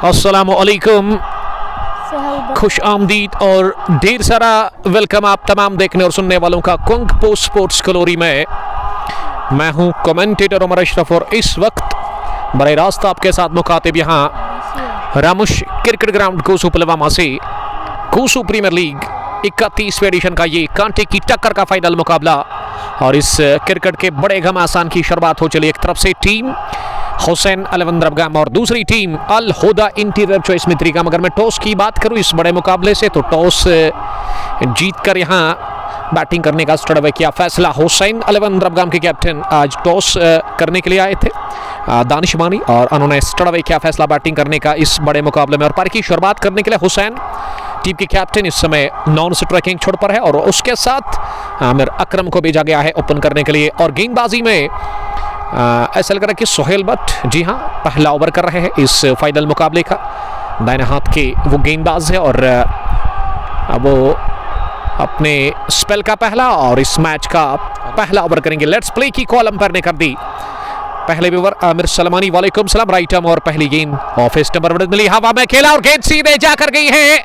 अस्सलामुअलैकुम, खुश आमदीद और ढेर सारा वेलकम आप तमाम देखने और सुनने वालों का कुंग पोस्ट स्पोर्ट्स कलोरी में। मैं हूं कमेंटेटर उमर अशरफ और इस वक्त बड़े रास्त आपके साथ मुखातिब यहाँ रामुश क्रिकेट ग्राउंड कोसू पुलवामा से कोसू प्रीमियर लीग 31वें एडिशन का ये कांटे की टक्कर का फाइनल मुकाबला। और इस क्रिकेट के बड़े घमासान की शुरुआत हो चली। एक तरफ से टीम हुसैन 11 द्रबगाम और दूसरी टीम अल हुदा इंटीरियर चॉइस मित्रिगाम। अगर मैं टॉस की बात करूं इस बड़े मुकाबले से, तो टॉस जीतकर यहां बैटिंग करने का स्टार्ट किया फैसला हुसैन 11 द्रबगाम के कैप्टन आज टॉस करने के लिए आए थे दानिशवानी, और उन्होंने स्टार्ट किया फैसला बैटिंग करने का इस बड़े मुकाबले में। और पारी की शुरुआत करने के लिए हुसैन टीम के कैप्टन इस समय नॉन स्ट्राइकिंग छोड़ पर है और उसके साथ आमिर अकरम को भेजा गया है ओपन करने के लिए। और गेंदबाजी में ऐसा लग रहा है कि सोहेल बट जी हाँ पहला ओवर कर रहे हैं इस फाइनल मुकाबले का। दाहिने हाथ के वो गेंदबाज है और वो अपने स्पेल का पहला और इस मैच का पहला ओवर करेंगे। लेट्स प्ले की कॉल अंपायर ने कर दी। पहले ओवर आमिर सलमानी वालेकुम सलाम राइट आर्म और पहली गेंद ऑफ स्टंपर मिली, हवा में खेला और गेंद सीधे जाकर गई है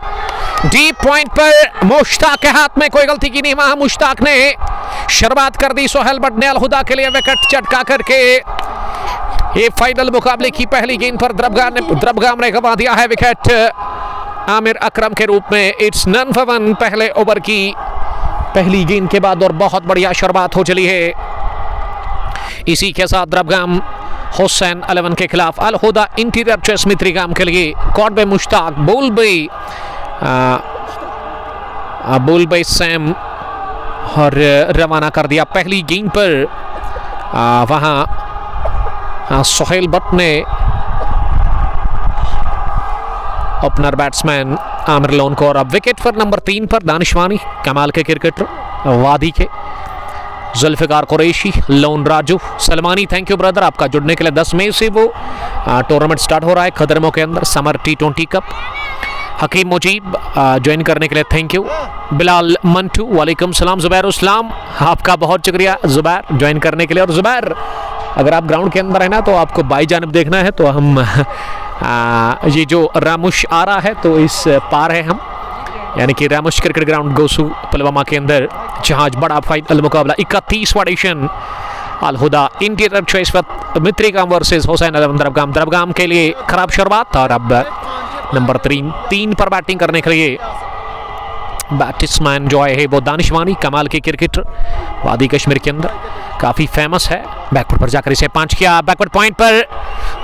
डीप पॉइंट पर। मुश्ताक के हाथ में कोई गलती की नहीं, वहां मुश्ताक ने शुरुआत कर दी। सोहेल बट ने अल हुदा के लिए विकेट चटका करके ये फाइनल मुकाबले की पहली गेंद पर द्रबगाम ने गंवा दिया है विकेट आमिर अकरम के रूप में। इट्स नन फॉर वन पहले ओवर की पहली गेंद के बाद और बहुत बढ़िया शुरुआत हो चली है। इसी के साथ द्रबगाम हुसैन 11 के खिलाफ अल हुदा इंटीरियर चॉइस मित्रिगाम के लिए कॉर्ड बाय मुश्ताक, बोल बाय सैम और रवाना कर दिया पहली गेंद पर। वहां सोहेल बट ने ओपनर बैट्समैन आमिर लोन को, और अब विकेट पर नंबर 3 पर दानिशवानी कमाल के क्रिकेटर वादी के Zulfikar Qureshi, Lone Raju Salmani. Thank you brother आपका जुड़ने के लिए। 10 मई से वो टूर्नामेंट स्टार्ट हो रहा है खदरमों के अंदर समर T20 कप। हकीम मुजीब ज्वाइन करने के लिए थैंक यू। बिलाल मंटू वालेकुम सलाम। जुबैर उस्लाम आपका बहुत शुक्रिया जुबैर ज्वाइन करने के लिए। और जुबैर अगर आप ग्राउंड के अंदर है ना तो आपको बाई जानब देखना है, तो हम ये जो रामुश आ रहा है तो इस पार है हम, यानी कि रामुश क्रिकेट ग्राउंड गोसू पुलवामा के अंदर जहां आज बड़ा फाइनल मुकाबला 31वां edition Al Huda interior choice Mitrigam versus Hussain 11 Drabgam. Drabgam के लिए खराब शुरुआत और अब नंबर 3 पर बैटिंग करने के लिए बैट्समैन जो है वो दानिशवानी कमाल के क्रिकेटर वादी कश्मीर के अंदर काफ़ी फेमस है। बैकवर्ड पर जाकर इसे पंच किया, बैकवर्ड पॉइंट पर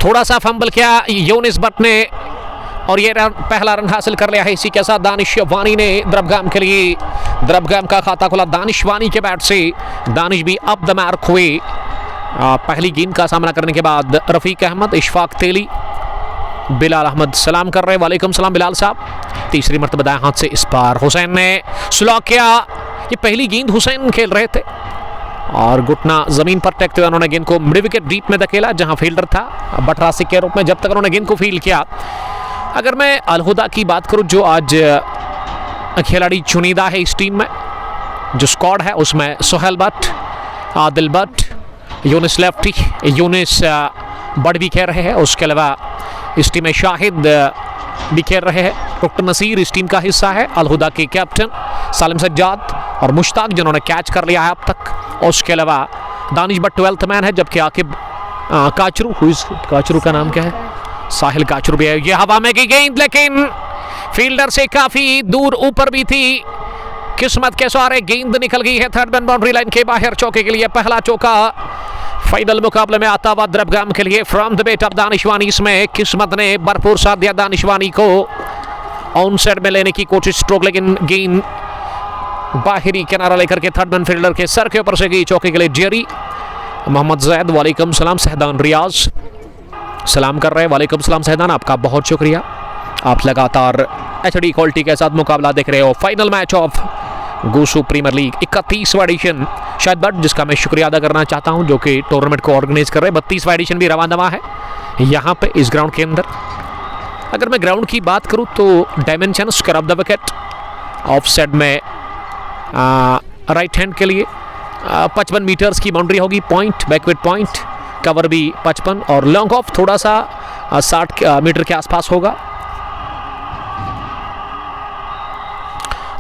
थोड़ा सा फंबल किया यूनिस बट ने और ये पहला रन हासिल कर लिया है। इसी के साथ दानिशवानी ने द्रबगाम के लिए द्रबगाम का खाता खोला दानिशवानी के बैट से। दानिश भी अप द मार्क हुए पहली गेंद का सामना करने के बाद। रफीक अहमद, इशफाक तेली, बिलाल अहमद सलाम कर रहे हैं। वालेकुम सलाम बिलाल साहब। तीसरी मरतबा दाएं हाथ से इस बार हुसैन ने स्लॉक किया। ये पहली गेंद हुसैन खेल रहे थे और घुटना जमीन पर टेकते हुए उन्होंने गेंद को मिड विकेट डीप में धकेला जहां फील्डर था बटरासिक के रूप में। जब तक उन्होंने गेंद को फील्ड किया, अगर मैं अल हुदा की बात करूं जो आज खिलाड़ी चुनिंदा है इस टीम में, जो स्क्वाड है उसमें सोहेल बट, आदिल बट, यूनिस लेफ्टी, यूनिस बट भी खेल रहे हैं। उसके अलावा इस टीम में शाहिद भी खेल रहे हैं। डॉक्टर नसीर इस टीम का हिस्सा है। अल हुदा के कैप्टन सालिम सज्जाद और मुश्ताक जिन्होंने कैच कर लिया है अब तक। उसके अलावा दानिश बट 12th मैन है, जबकि आकिब काचरू का नाम क्या है, साहिल काचरू भी है। ये हवा में गई गेंद लेकिन फील्डर से काफी दूर ऊपर भी थी। किस्मत के सहारे गेंद निकल गई है थर्ड मैन बाउंड्री लाइन के बाहर। चौके के लिए पहला चौका फाइनल मुकाबले में आता हुआ द्रबगाम के लिए फ्रॉम द बेट ऑफ दानिशवानी। इसमें किस्मत ने भरपूर साथ दिया दानिशवानी को ऑन साइड में लेने की कोशिश स्ट्रोक, लेकिन गेंद बाहरी किनारा लेकर के थर्ड मैन फील्डर के सर के ऊपर से गई। चौके के लिए जेरी मोहम्मद जैद वालेकुम सलाम। सहदान रियाज सलाम कर रहे हैं। वालेकुम सलाम सहदान आपका बहुत शुक्रिया। आप लगातार HD क्वालिटी के साथ मुकाबला देख रहे हो। Final match of Gosu premiere league 31वां एडिशन शायद बट जिसका मैं शुक्रिया अदा करना चाहता हूं जो कि टूर्नामेंट को ऑर्गेनाइज कर रहे हैं। 32वां एडिशन भी रवाना है यहाँ पे इस ग्राउंड के अंदर। अगर मैं ग्राउंड की बात करूं तो dimension square of the wicket, of side में राइट हैंड के लिए 55 मीटर्स की बाउंड्री होगी। पॉइंट बैकवर्ड पॉइंट कवर भी 55 और लॉन्ग ऑफ थोड़ा सा 60 मीटर के आसपास होगा।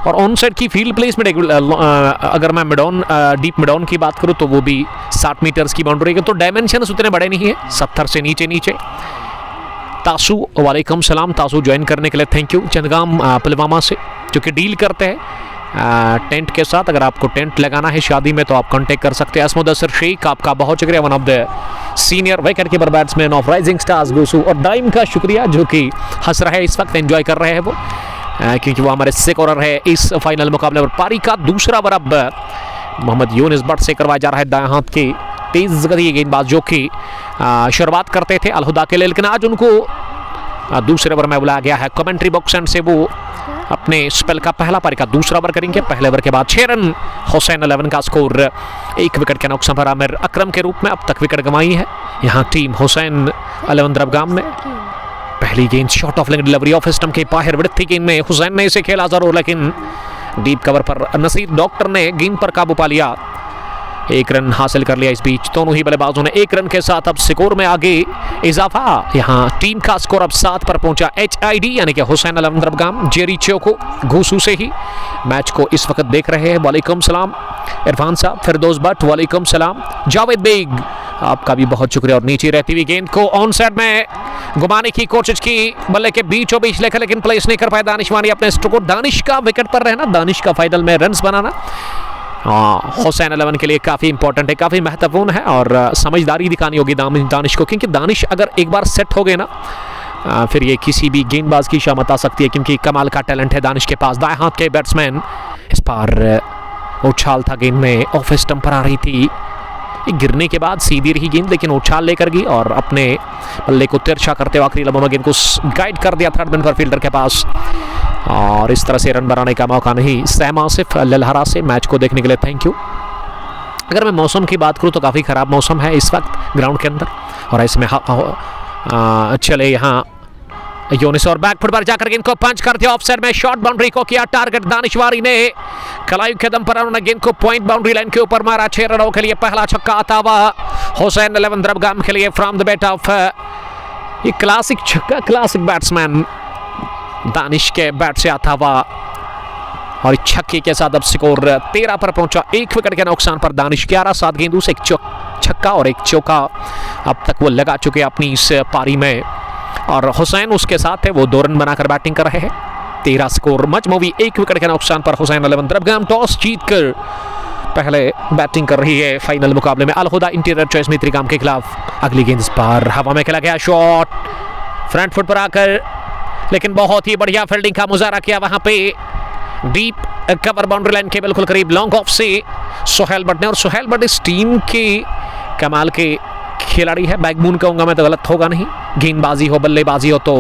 और ऑन साइड की फील्ड प्लेसमेंट अगर मैं मिडॉन डीप मिडॉन की बात करूं तो वो भी 60 मीटर्स की बाउंड्री है, तो डायमेंशंस उतने बड़े नहीं है, 70 से नीचे। तासू वालेकुम सलाम, तासू ज्वाइन करने के लिए थैंक यू। चंदगाम पुलवामा से जो कि डील करते हैं टेंट के साथ। अगर आपको टेंट लगाना है शादी में तो आप कांटेक्ट कर सकते हैं। असमुदसर शेख आपका बहुत शुक्रिया, one of the senior wicket keeper batsman of rising stars Gusu. और डाइम का शुक्रिया जो कि हंस रहे हैं इस वक्त, एंजॉय कर रहे हैं वो, क्योंकि वो हमारे स्कोरर है इस फाइनल मुकाबले पर। पारी का दूसरा ओवर अब मोहम्मद यूनिस भट्ट से करवाया जा रहा है, दाएं हाथ के तेज गति गेंदबाज जो कि शुरुआत करते थे अलहुदा के लिए, लेकिन आज उनको दूसरे ओवर में बुलाया गया है कमेंट्री बॉक्स एंड से। वो अपने स्पेल का पहला पारी का दूसरा ओवर करेंगे। पहले ओवर के बाद 6 रन, हुसैन 11 का स्कोर। 1 विकेट के नुकसान पर आमिर अकरम के रूप में अब तक विकेट गंवाई है यहाँ टीम हुसैन 11 द्रबगाम ने। पहली गेंद shot of leg delivery off stump के बाहर विड़ती गेंद में हुसैन ने इसे खेला जरूर, लेकिन डीप कवर पर नसीर डॉक्टर ने गेंद पर काबू पा लिया। 1 रन हासिल कर लिया। इस बीच दोनों ही बल्लेबाजों ने 1 रन के साथ अब स्कोर में आगे इजाफा। यहाँ टीम का स्कोर अब 7 पर पहुंचा। HID यानी कि हुसैन 11 द्रबगाम जेरी चोको घूसू से ही मैच को इस वक्त देख रहे हैं। वालेकुम सलाम इरफान साहब, फिरदौस भट्ट वालेकुम सलाम, जावेद बेग आपका भी बहुत शुक्रिया। और नीचे रहती हुई गेंद को ऑन साइड में घुमाने की कोशिश की, बल्ले के बीचों बीच लेकर, लेकिन प्लेस नहीं कर पाए दानिशवानी अपने स्ट्रोक। दानिश का विकेट पर रहना, दानिश का फाइनल में रन्स बनाना हुसैन 11 के लिए काफ़ी इंपॉर्टेंट है, काफ़ी महत्वपूर्ण है। और समझदारी दिखानी होगी दानिश को, क्योंकि दानिश अगर एक बार सेट हो गए ना फिर ये किसी भी गेंदबाज की शामत आ सकती है, क्योंकि कमाल का टैलेंट है दानिश के पास। दाएं हाथ के बैट्समैन, इस बार उछाल था गेंद में, ऑफ स्टंप पर आ रही थी, गिरने के बाद सीधी रही गेंद, लेकिन उछाल लेकर गई और अपने बल्ले को तिरछा करते हुए आखिरी लम्हों में गेंद को गाइड कर दिया थर्ड मैन पर फील्डर के पास। और इस तरह से रन बनाने का मौका नहीं। सैम आसिफ ललहरा से मैच को देखने के लिए थैंक यू। अगर मैं मौसम की बात करूं तो काफ़ी ख़राब मौसम है इस वक्त ग्राउंड के अंदर, और इसमें चले यहाँ यूनिस और बैक फुट पर जाकर गेंद को पंच कर दिया ऑफसाइड में। शॉर्ट बाउंड्री को किया टारगेट, दानिशवारी ने कलाई के दम पर उन्होंने गेंद को पॉइंट बाउंड्री लाइन के ऊपर मारा। 6 रनों के लिए पहला छक्का आता हुआ हुसैन 11 द्रबगाम के लिए फ्रॉम द बैट ऑफ ये क्लासिक छक्का, क्लासिक बैट्समैन दानिश के बैट से आता हुआ। और छक्के के साथ अब स्कोर 13 पर पहुंचा। 1 विकेट के नुकसान पर दानिश 11-7 गेंदों से 1 छक्का और 1 चौका अब तक वो लगा चुके अपनी इस पारी में। और हुसैन उसके साथ है, वो 2 रन बनाकर बैटिंग कर रहे हैं। 13 स्कोर मजमूवी 1 विकेट के नुकसान पर हुसैन 11 द्रबगाम टॉस जीतकर पहले बैटिंग कर रही है फाइनल मुकाबले में अलहुदा इंटीरियर चॉइस में त्रिगाम के खिलाफ। अगली गेंद इस बार हवा में खेला गया, शॉट फ्रंट फुट पर आकर, लेकिन बहुत ही बढ़िया फील्डिंग का मुजाहरा किया वहां पे डीप कवर बाउंड्री लाइन के बिल्कुल करीब लॉन्ग ऑफ से सुहेल भट्ट ने। और सुहेल भट्ट इस टीम के कमाल के खिलाड़ी है, बैकबोन कहूँगा मैं तो गलत होगा नहीं। गेंदबाजी हो, बल्लेबाजी हो, तो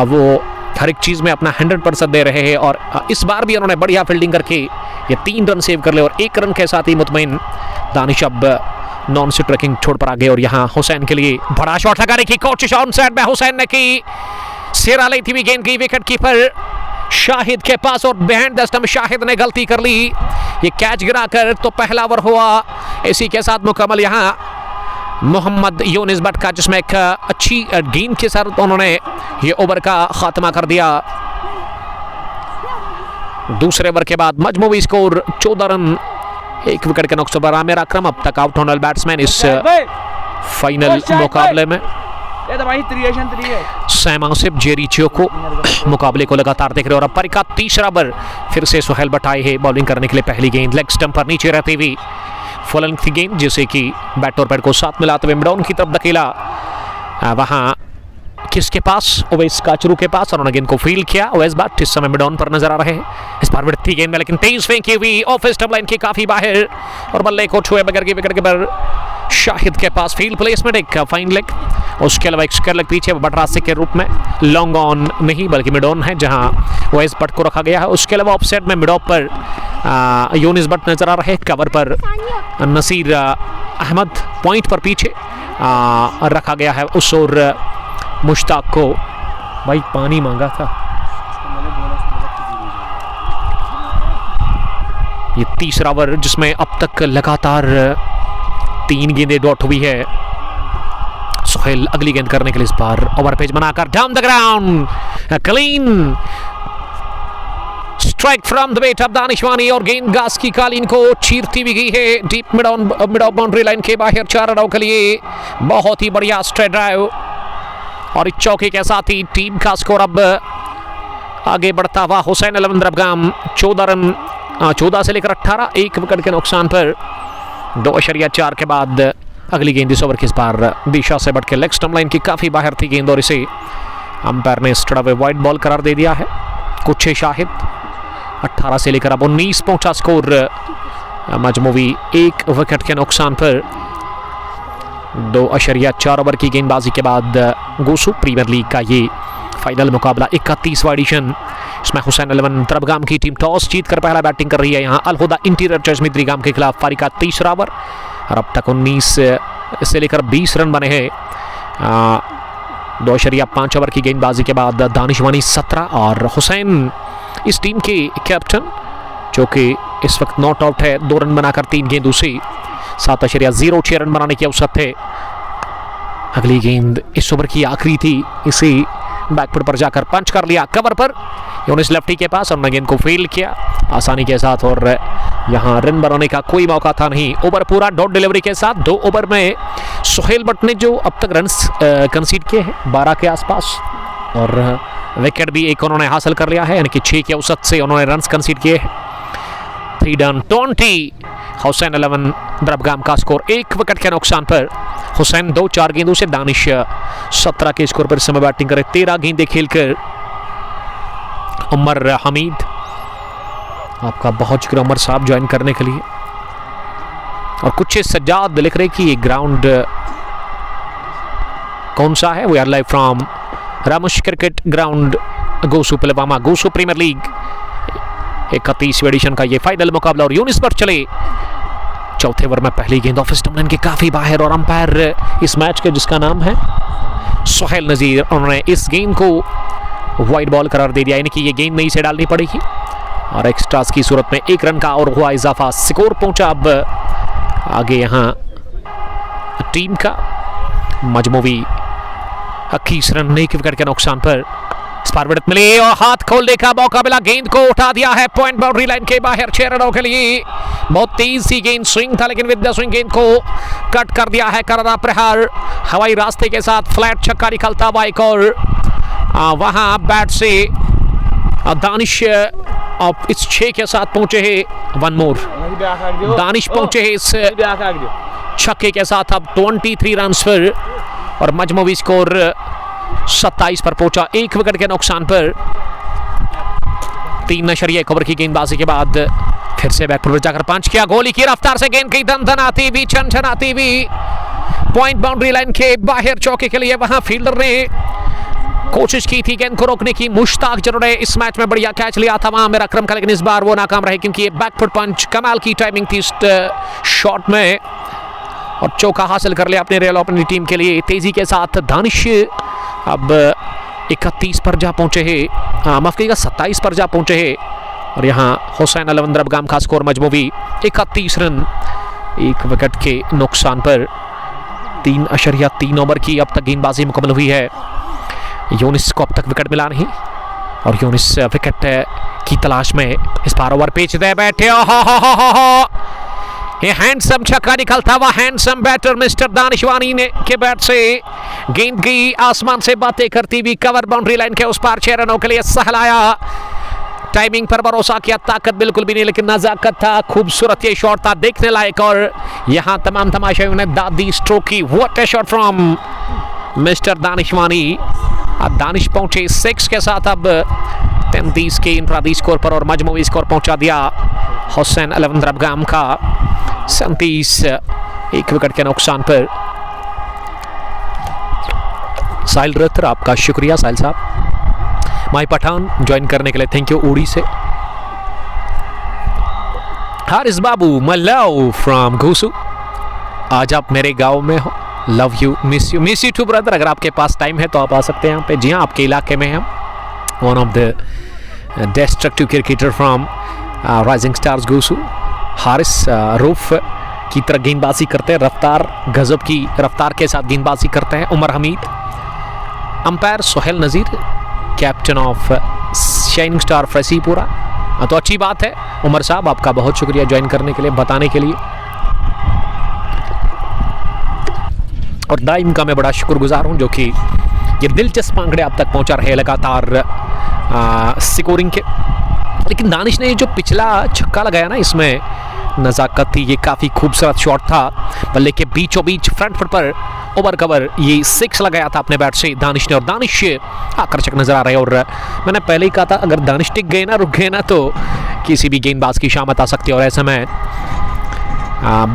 वो हर एक चीज़ में अपना 100% दे रहे हैं। और इस बार भी उन्होंने बढ़िया फील्डिंग करके ये 3 रन सेव कर ले और 1 रन के साथ ही मुतमईन दानिश अब नॉन स्ट्राइक ट्रैकिंग छोड़ पर आ गए। और यहाँ हुसैन के लिए बड़ा शॉट लगाने की कोशिश ऑन साइड में हुसैन ने की, सिरा ली थी गेंद की विकेट कीपर शाहिद के पास और बिहाइंड द स्टंप शाहिद ने गलती कर ली, ये कैच गिराकर। तो पहला ओवर हुआ इसी के साथ मुकम्मल यहाँ मोहम्मद यूनिस भट्ट का, जिसमें एक अच्छी गेंद के साथ उन्होंने ये ओवर का खात्मा कर दिया। दूसरे ओवर के बाद मजमूवी स्कोर 14 रन 1 विकेट के नुकसान पर आमिर अकरम अब तक आउट होने वाले बैट्समैन इस फाइनल मुकाबले में। सैम आसिफ जेरी चोको मुकाबले को लगातार देख रहे हैं। और अब पारी का तीसरा ओवर फिर से सुहेल भट्ट आए हैं बॉलिंग करने के लिए। पहली गेंद लेग स्टंप पर नीचे रहती हुई फुल लेंथ की गेंद, जिसे कि बैट और पैड को साथ मिलाते हुए मिडॉन की तरफ धकेला। वहां किसके पास, ओवैस काचरू के पास, और उन्होंने गेंद को फील्ड किया। ओवैस भट्ट इस समय मिडॉन पर नजर आ रहे हैं। इस बार बढ़ती गेंद में लेकिन तेज फेंकी हुई ऑफ स्टंप लाइन के काफी बाहर और बल्ले को छुए बगैर के विकेट कीपर शाहिद के पास फील्ड प्लेसमेंट, एक फाइन लेग, उसके अलावा एक स्क्वायर लेग पीछे बटरासे के रूप में, लॉन्ग ऑन नहीं बल्कि मिड ऑन है जहां ओवैस भट्ट को रखा गया है। उसके अलावा ऑफसाइड में मिड ऑफ पर यूनिस भट्ट नजर आ रहे हैं, कवर पर नसीर अहमद, पॉइंट पर पीछे रखा गया है उस और मुश्ताक को। भाई पानी मांगा था। ये तीसरा ओवर जिसमें अब तक लगातार 3 गेंदें डॉट हुई है। सोहेल अगली गेंद करने के लिए इस बार ओवर पेज बनाकर down the ground, clean strike from the weight of दानिशवानी और गेंद घास की कालीन को चीरती भी गई है deep mid of boundary line के बाहर 4 रनों के लिए। बहुत ही बढ़िया स्ट्रेट ड्राइव और इस चौके के साथ ही टीम का स्कोर अब आगे बढ़ता हुआ हुसैन 11 दरबगाम 14 से लेकर 18, 1 विकेट के नुकसान पर 2.4 के बाद अगली गेंद इस ओवर की इस बार दिशा से बढ़ के लेग स्टंप लाइन की काफी बाहर थी गेंद और इसे अंपायर ने स्टड अवे वाइड बॉल करार दे दिया है। कुछ शाहिद 18 से लेकर अब 19 पहुंचा स्कोर मजमूवी 1 विकेट के नुकसान पर 2.4 ओवर की गेंदबाजी के बाद गोसू प्रीमियर लीग का ये फाइनल मुकाबला 31वां एडिशन। इसमें हुसैन 11 दरबगाम की टीम टॉस जीतकर पहला बैटिंग कर रही है। यहाँ अलहुदा इंटीरियर चश्मी त्रिगाम के खिलाफ पारी का 3रा ओवर और अब तक 19 से लेकर 20 रन बने हैं। 2.5 ओवर की गेंदबाजी के बाद दानिशवानी 17 और हुसैन इस टीम के कैप्टन जो कि इस वक्त नॉट आउट है 2 रन बनाकर 3 गेंदों से 7.06 रन बनाने की अवसर थे। अगली गेंद इस ओवर की आखिरी थी, इसे बैकफुट पर जाकर पंच कर लिया कवर पर यूनिस लेफ्टी के पास और गेंद को फील्ड किया आसानी के साथ और यहां रन बनाने का कोई मौका था नहीं। ओवर पूरा डॉट डिलीवरी के साथ 2 ओवर में सोहेल भट्ट ने जो अब तक रन कंसीड किए हैं 12 के आसपास और विकेट भी एक उन्होंने हासिल कर लिया है, यानी कि 6 के औसत से उन्होंने रन कंसीड किए हैं। 3 डन 20 हुसैन 11 दरबगाम का स्कोर 1 विकेट के नुकसान पर। हुसैन 2-4 गेंदों से, दानिश 17 के स्कोर पर समय बैटिंग करे 13 गेंदें खेलकर। उमर हमीद, आपका बहुत शुक्रिया उमर साहब ज्वाइन करने के लिए। और कुछ सज्जाद लिख रहे कि ये ग्राउंड कौन सा है। We are live from Ramush cricket ground Gosu Pulwama, Gosu premiere League 31वीं एडिशन का ये फाइनल मुकाबला और यूनिस पर चले। चौथे ओवर में पहली गेंद ऑफ स्टंप लाइन के काफी बाहर और अंपायर इस मैच के जिसका नाम है सोहेल नजीर, उन्होंने इस गेंद को वाइड बॉल करार दे दिया, यानी कि ये गेंद नहीं से डालनी पड़ेगी और एक्स्ट्रास की सूरत में 1 रन का और हुआ इजाफा। स्कोर पहुंचा अब आगे यहाँ टीम का मजमूवी 21 रन 1 विकेट के नुकसान पर। स्पारविडत मिली और हाथ खोलने का मौका मिला, गेंद को उठा दिया है पॉइंट बाउंड्री लाइन के बाहर 6 रनों के लिए। बहुत तेज सी गेंद स्विंग था लेकिन विद द स्विंग गेंद को कट कर दिया है करारा प्रहार। हवाई रास्ते के साथ फ्लैट छक्का निकलता हुआ एक और वहां बैट से दानिश इस 6 के साथ पहुंचे हैं। 1 मोर दानिश पहुंचे हैं इस छक्के के साथ अब 23 रन पर और मजमूवी स्कोर 27 पर पहुंचा 1 विकेट के नुकसान पर। 3.1 ओवर की गेंदबाजी के बाद फिर से बैक पर जाकर पंच किया, गोली की रफ्तार से गेंद की दनदनाती भी छनछनाती भी पॉइंट बाउंड्री लाइन के बाहर चौके के लिए वहां फील्डर ने कोशिश की थी गेंद को रोकने की। मुश्ताक जिन्होंने इस मैच में बढ़िया कैच लिया था वहां मेरा क्रम का, लेकिन इस बार वो नाकाम रहे क्योंकि ये बैकफुट पंच कमाल की टाइमिंग थी इस शॉट में और चौका हासिल कर लिया अपने रियल अपनी टीम के लिए। तेजी के साथ दानिश अब 31 पर जा पहुंचे हैं, माफ करिएगा 27 पर जा पहुंचे हैं और यहाँ हुसैन 11 दरबगाम का स्कोर मजमूवी 31 रन 1 विकेट के नुकसान पर। 3.3 ओवर की अब तक गेंदबाजी मुकम्मल हुई है। यूनिस को अब तक विकेट मिला नहीं और यूनिस विकेट की तलाश में इस बार ओवर पेच दे बैठे। ये हैंडसम छक्का निकलता हुआ हैंडसम बैटर मिस्टर दानिशवानी ने के बैट से गेंद की आसमान से बातें करती हुई कवर बाउंड्री लाइन के उस पार 6 रनों के लिए सहलाया। टाइमिंग पर भरोसा किया, ताकत बिल्कुल भी नहीं लेकिन नजाकत था। खूबसूरत ये शॉट था, देखने लायक और यहाँ तमाम तमाशाइयों ने दाद दी स्ट्रोक की। What a shot from mister Danishwani. अब दानिश पहुंचे 6 के साथ अब 33 के इंफरादी स्कोर पर और मजमूई स्कोर पहुंचा दिया हुसैन 11 दरबगाम का 37 1 विकेट के नुकसान पर। साहिल रत्र, आपका शुक्रिया साहिल साहब। माई पठान ज्वाइन करने के लिए थैंक यू उड़ी से। हारिस बाबू मल्लाओ फ्रॉम गोसू, आज आप मेरे गांव में हो, love you miss you too brother. अगर आपके पास टाइम है तो आप आ सकते हैं यहाँ पे। जी हाँ, आपके इलाके में हम one of the destructive cricketer from Rising Stars Gosu, Haris Roof की तरह गेंदबाजी करते हैं, रफ्तार गजब की रफ्तार के साथ गेंदबाजी करते हैं Umar Hamid. Umpire Sohail Nazir, captain of shining star Faisipura. तो अच्छी बात है उमर साहब, आपका बहुत शुक्रिया ज्वाइन करने के लिए, बताने के लिए, और दाइम का मैं बड़ा शुक्रगुजार हूं जो कि ये दिलचस्प आंकड़े आप तक पहुंचा रहे लगातार स्कोरिंग के। लेकिन दानिश ने जो पिछला छक्का लगाया ना, इसमें नज़ाकत थी, ये काफ़ी खूबसूरत शॉट था, बल्ले के बीचों बीच फ्रंट फुट पर ओवर कवर ये 6 लगाया था अपने बैट से दानिश ने, और दानिश आकर्षक नजर आ रहे हैं। और मैंने पहले ही कहा था अगर दानिश टिक गए ना, रुक गए ना, तो किसी भी गेंदबाज की शामत आ सकती है। और ऐसे में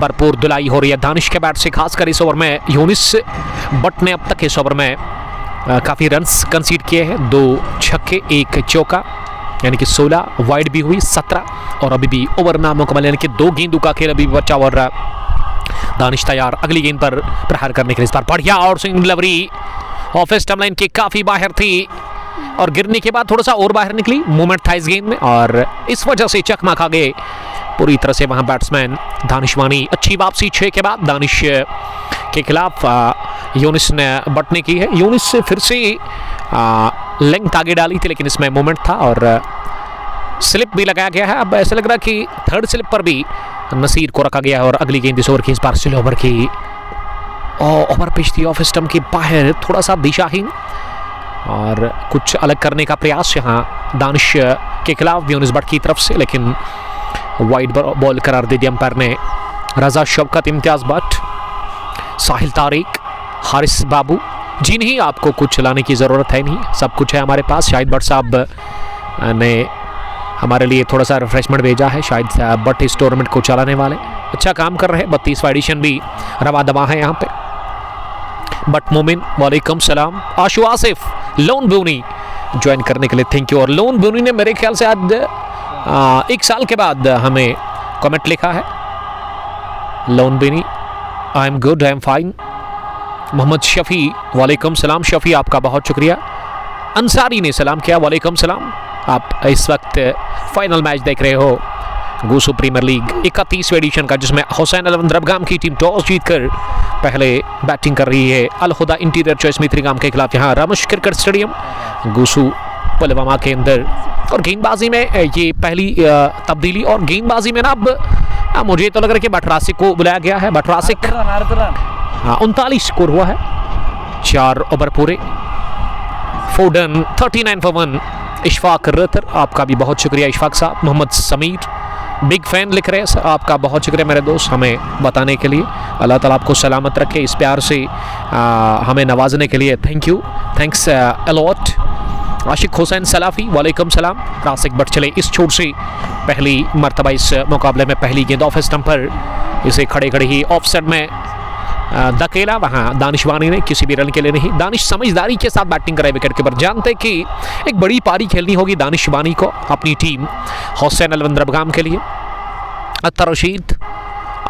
भरपूर धुलाई हो रही है दानिश के बैट से, खासकर इस ओवर में यूनिस बट ने अब तक इस ओवर में काफ़ी रन्स कंसीड किए हैं, 2 छक्के 1 चौका, यानी कि 16, वाइड भी हुई 17, और अभी भी ओवर नामुकम्मल, यानी कि 2 गेंदों का खेल अभी बचा। और दानिश तैयार अगली गेंद पर प्रहार करने के लिए, इस बार बढ़िया और swing delivery off stump line के काफ़ी बाहर थी, और गिरने के बाद थोड़ा सा और बाहर निकली, मूवमेंट था इस गेंद में, और इस वजह से चकमा खा गए पूरी तरह से वहां बैट्समैन दानिश वानी। अच्छी वापसी 6 के बाद दानिश के खिलाफ यूनिस ने बटने की है। यूनिस से फिर से लेंथ आगे डाली थी, लेकिन इसमें मोमेंट था और स्लिप भी लगाया गया है। अब ऐसा लग रहा है कि थर्ड स्लिप पर भी नसीर को रखा गया है, और अगली गेंद इस ओवर की, इस बार स्लो ओवर की, ओवर पिच थी ऑफ स्टंप के बाहर, थोड़ा सा दिशाहीन, और कुछ अलग करने का प्रयास यहाँ दानिश के खिलाफ यूनिस बट की तरफ से, लेकिन वाइड बॉल करार दे दिया अंपायर ने। रजा शौकत, इम्तियाज भट्ट, साहिल तारिक, हारिस बाबू, जी नहीं आपको कुछ लाने की ज़रूरत है, नहीं सब कुछ है हमारे पास। शाहिद भट्ट साहब ने हमारे लिए थोड़ा सा रिफ्रेशमेंट भेजा है, शायद भट्ट इस टूर्नामेंट को चलाने वाले, अच्छा काम कर रहे हैं। 32वां एडिशन भी रवा दवा है यहाँ पे। बट मोमिन, वालेकुम सलाम। आशु आसिफ, लोन ब्यूनी ज्वाइन करने के लिए थैंक यू। और लोन ब्यूनी ने मेरे ख्याल से आज 1 साल के बाद हमें कमेंट लिखा है। Lone Buni, I am good, I am fine. Mohammad Shafi, वालेकुम सलाम शफ़ी, आपका बहुत शुक्रिया। अंसारी ने सलाम किया, वालेकुम सलाम। आप इस वक्त फाइनल मैच देख रहे हो गूसू प्रीमियर लीग 31वें एडिशन का, जिसमें हुसैन अलवंद्रबगाम की टीम टॉस जीतकर पहले बैटिंग कर रही है अल हुदा इंटीरियर चॉइस मित्रिगाम के खिलाफ, यहाँ रामश क्रिकेट स्टेडियम गूसू पुलवामा के अंदर। और गेंदबाजी में ये पहली तब्दीली, और गेंदबाजी में ना अब मुझे तो लग रहा है कि बटरासिक को बुलाया गया है। बटरासिक 39 स्कोर हुआ है, 4 ओवर पूरे, फोर्डन 39 for 1। इशफाक रतर, आपका भी बहुत शुक्रिया इशफाक साहब। मोहम्मद समीर, बिग फैन लिख रहे हैं, आपका बहुत शुक्रिया मेरे दोस्त हमें बताने के लिए। अल्लाह ताला आपको सलामत रखे, इस प्यार से हमें नवाजने के लिए थैंक यू, थैंक्स अलॉट। आशिक हुसैन सलाफी, वालेकुम सलाम। रासिक बट चले इस छोर से पहली मरतबा इस मुकाबले में पहली गेंद ऑफ स्टंप पर, इसे खड़े खड़े ही ऑफ साइड में धकेला, वहाँ दानिश वानी ने किसी भी रन के लिए नहीं। दानिश समझदारी के साथ बैटिंग कराई विकेट के ऊपर, जानते कि एक बड़ी पारी खेलनी होगी दानिश वानी को अपनी टीम हुसैन अलवंद्रबगाम के लिए। अत्तर रशीद,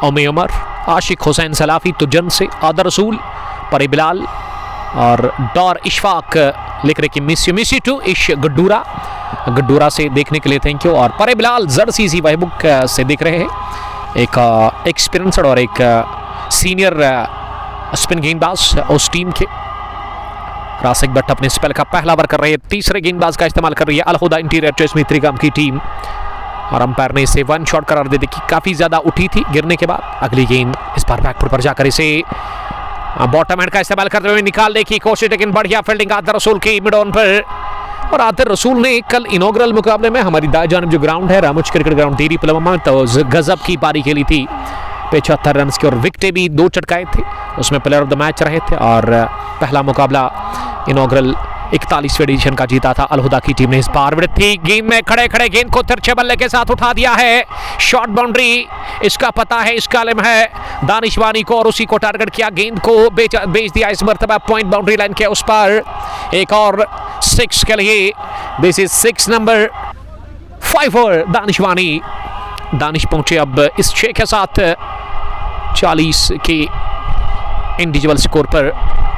उमे उमर, आशिक हुसैन सलाफी, तुजन से आदर रसूल, परे बिलाल और डॉर इशफाक लिख रहे कि मिस यू टू इश गड्डूरा से देखने के लिए थैंक यू। और परे बिलाल जर्सी सी वहबुक से देख रहे हैं, एक एक्सपीरियंसड और एक सीनियर स्पिन गेंदबाज उस टीम के। रासिक भट्ट अपने स्पेल का पहला ओवर कर रहे हैं, तीसरे गेंदबाज का इस्तेमाल कर रही है अल हुदा इंटीरियर चॉइस मित्रिगाम की टीम, और अंपायर ने इसे 1 शॉट करार दे दी कि काफ़ी ज़्यादा उठी थी गिरने के बाद। अगली गेंद इस बार बैकफुट पर जाकर इसे बॉटम हैंड का इस्तेमाल करते हुए निकालने की कोशिश, लेकिन बढ़िया फील्डिंग आदिर रसूल की मिड ऑन पर। और आदिर रसूल ने कल इनॉग्रल मुकाबले में हमारी दाएं जानिब जो ग्राउंड है रामुच क्रिकेट ग्राउंड टीरी पुलवामा में, तो गजब की पारी खेली थी, 75 रन की, और विकेटें भी 2 चटकाए थे, उसमें प्लेयर ऑफ द मैच रहे थे। और पहला मुकाबला इनॉग्रल 41वें एडिशन का जीता था अल हुदा की टीम ने। इस बार विकेट थी, गेंद में खड़े खड़े गेंद को तिरछे बल्ले के साथ उठा दिया है, शॉर्ट बाउंड्री, इसका पता है, इसका इल्म है दानिश वानी को, और उसी को टारगेट किया, गेंद को बेच दिया इस मरतबा पॉइंट बाउंड्री लाइन के उस पर। एक और 6 के लिए, दिस इज 6 नंबर 5 और दानिश वानी। दानिश पहुंचे अब इस 6 के साथ 40 के इंडिविजुअल स्कोर पर,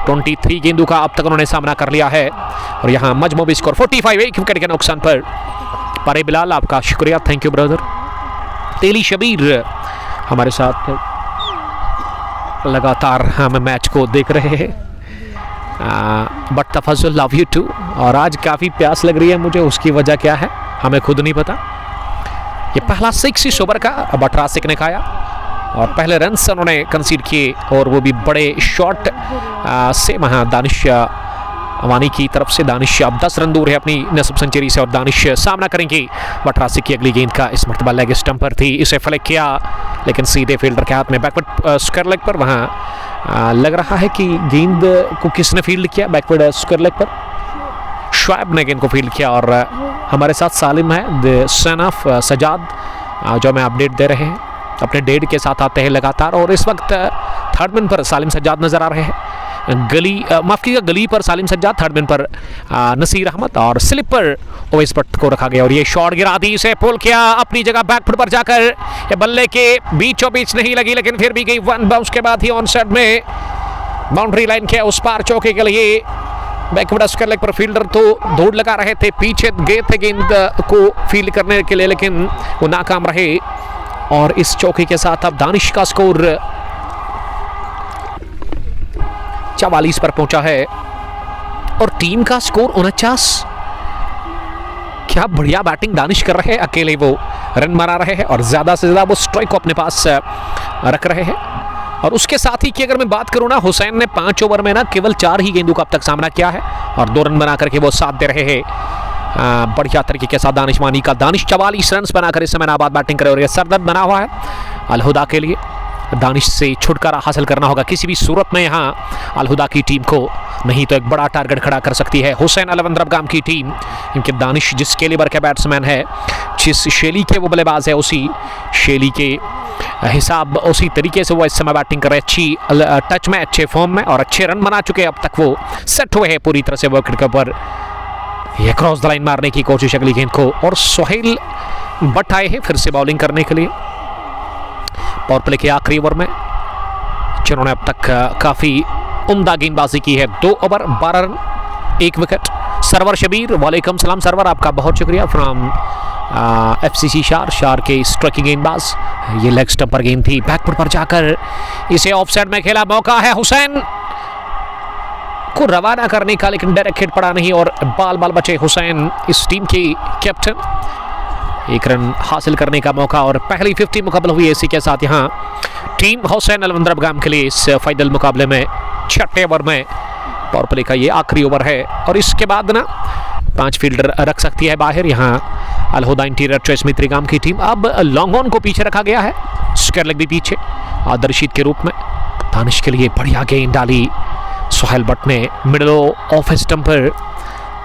23 गेंदों का अब तक उन्होंने सामना कर लिया है, और यहाँ मजमूबी स्कोर 45, 1 विकेट के नुकसान पर। परे बिलाल, आपका शुक्रिया, थैंक यू ब्रदर। तेली शबीर हमारे साथ लगातार हम मैच को देख रहे हैं, बट तफज़ुल लव यू टू। और आज काफ़ी प्यास लग रही है मुझे, उसकी वजह क्या है हमें खुद नहीं पता। ये पहला 6 इस ओवर का बटरासिक ने खाया और पहले रन उन्होंने कंसीड किए, और वो भी बड़े शॉट से वहाँ दानिश अवानी की तरफ से। दानिश अब 10 रन दूर है अपनी नस्ब सेंचुरी से, और दानिश सामना करेंगे बटरासिक की अगली गेंद का। इस मरतबा लेग स्टंपर थी, इसे फ्लिक किया लेकिन सीधे फील्डर के हाथ में बैकवर्ड स्क्वायर लेग पर। वहाँ लग रहा है कि गेंद को किसने फील्ड किया, बैकवर्ड स्क्वायर लेग पर शुएब ने गेंद को फील्ड किया। और हमारे साथ सालिम है, द सन ऑफ सजाद, जो हमें अपडेट दे रहे हैं, अपने डेट के साथ आते हैं लगातार। और इस वक्त थर्ड मैन पर सालिम सज्जाद नजर आ रहे हैं, माफ कीजिएगा गली पर सालिम सज्जाद, थर्ड मैन पर नसीर अहमद, और स्लिप पर ओवैस भट्ट को रखा गया। और ये शॉट गिरा दी, इसे पुल किया अपनी जगह बैकफुट पर जाकर, ये बल्ले के बीचों बीच नहीं लगी लेकिन फिर भी गई वन बाउंस के बाद ही ऑन साइड में बाउंड्री लाइन के उस पार चौके के लिए। बैकवर्ड स्क्वायर लेग पर फील्डर तो दौड़ लगा रहे थे, पीछे गए थे गेंद को फील्ड करने के लिए लेकिन वो नाकाम रहे। और इस चौके के साथ अब दानिश का स्कोर 44 पर पहुंचा है और टीम का स्कोर 49। क्या बढ़िया बैटिंग दानिश कर रहे हैं, अकेले वो रन मारा रहे हैं और ज्यादा से ज्यादा वो स्ट्राइक को अपने पास रख रहे हैं। और उसके साथ ही की अगर मैं बात करूं ना, हुसैन ने 5 ओवर में ना केवल 4 ही गेंदों का अब तक सामना किया है और 2 रन बना करके वो साथ दे रहे हैं बढ़िया तरीके के साथ दानिश वानी का। दानिश 44 रन बनाकर इस समय नाबाद बैटिंग करे और ये सरदर्द बना हुआ है अलहुदा के लिए। दानिश से छुटकारा हासिल करना होगा किसी भी सूरत में यहाँ अलहुदा की टीम को, नहीं तो एक बड़ा टारगेट खड़ा कर सकती है हुसैन 11 रबगाम की टीम। क्योंकि दानिश जिस कैलिबर के बैट्समैन है, जिस शैली के वो बल्लेबाज है, उसी शैली के हिसाब उसी तरीके से वो इस समय बैटिंग कर रहे हैं। अच्छी टच में, अच्छे फॉर्म में और अच्छे रन बना चुके हैं अब तक, वो सेट हुए हैं पूरी तरह से विकेट के ऊपर। ये क्रॉस द लाइन मारने की कोशिश अगली गेंद को, और सोहेल भट्ट आए हैं फिर से बॉलिंग करने के लिए पावर प्ले के आखिरी ओवर में, जिन्होंने अब तक काफी उम्दा गेंदबाजी की है। 2 over 12 run 1 wicket. Sarwar Shabir, वालेकुम सलाम सरवर, आपका बहुत शुक्रिया फ्रॉम FCC शार के स्ट्राइकिंग गेंदबाज। ये लेग स्टंप पर गेंद थी, बैकफुट पर जाकर इसे ऑफसाइड में खेला, मौका है हुसैन को रवाना करने का लेकिन डायरेक्ट हिट पड़ा नहीं और बाल बचे हुसैन, इस टीम के कैप्टन। 1 रन हासिल करने का मौका और पहली 50 मुकाबला हुई इसी के साथ यहाँ टीम हुसैन 11 रबगाम के लिए इस फाइनल मुकाबले में 6 ओवर में। पावर प्ले का ये आखिरी ओवर है और इसके बाद ना 5 फील्डर रख सकती है बाहर यहाँ अलहुदा इंटीरियर चॉइस मित्रिगाम की टीम। अब लॉन्ग ऑन को पीछे रखा गया है, स्क्वायर लेग भी पीछे आदर्शित के रूप में। दानिश के लिए बढ़िया गेंद डाली सोहेल भट्ट ने मिडल ऑफ स्टंपर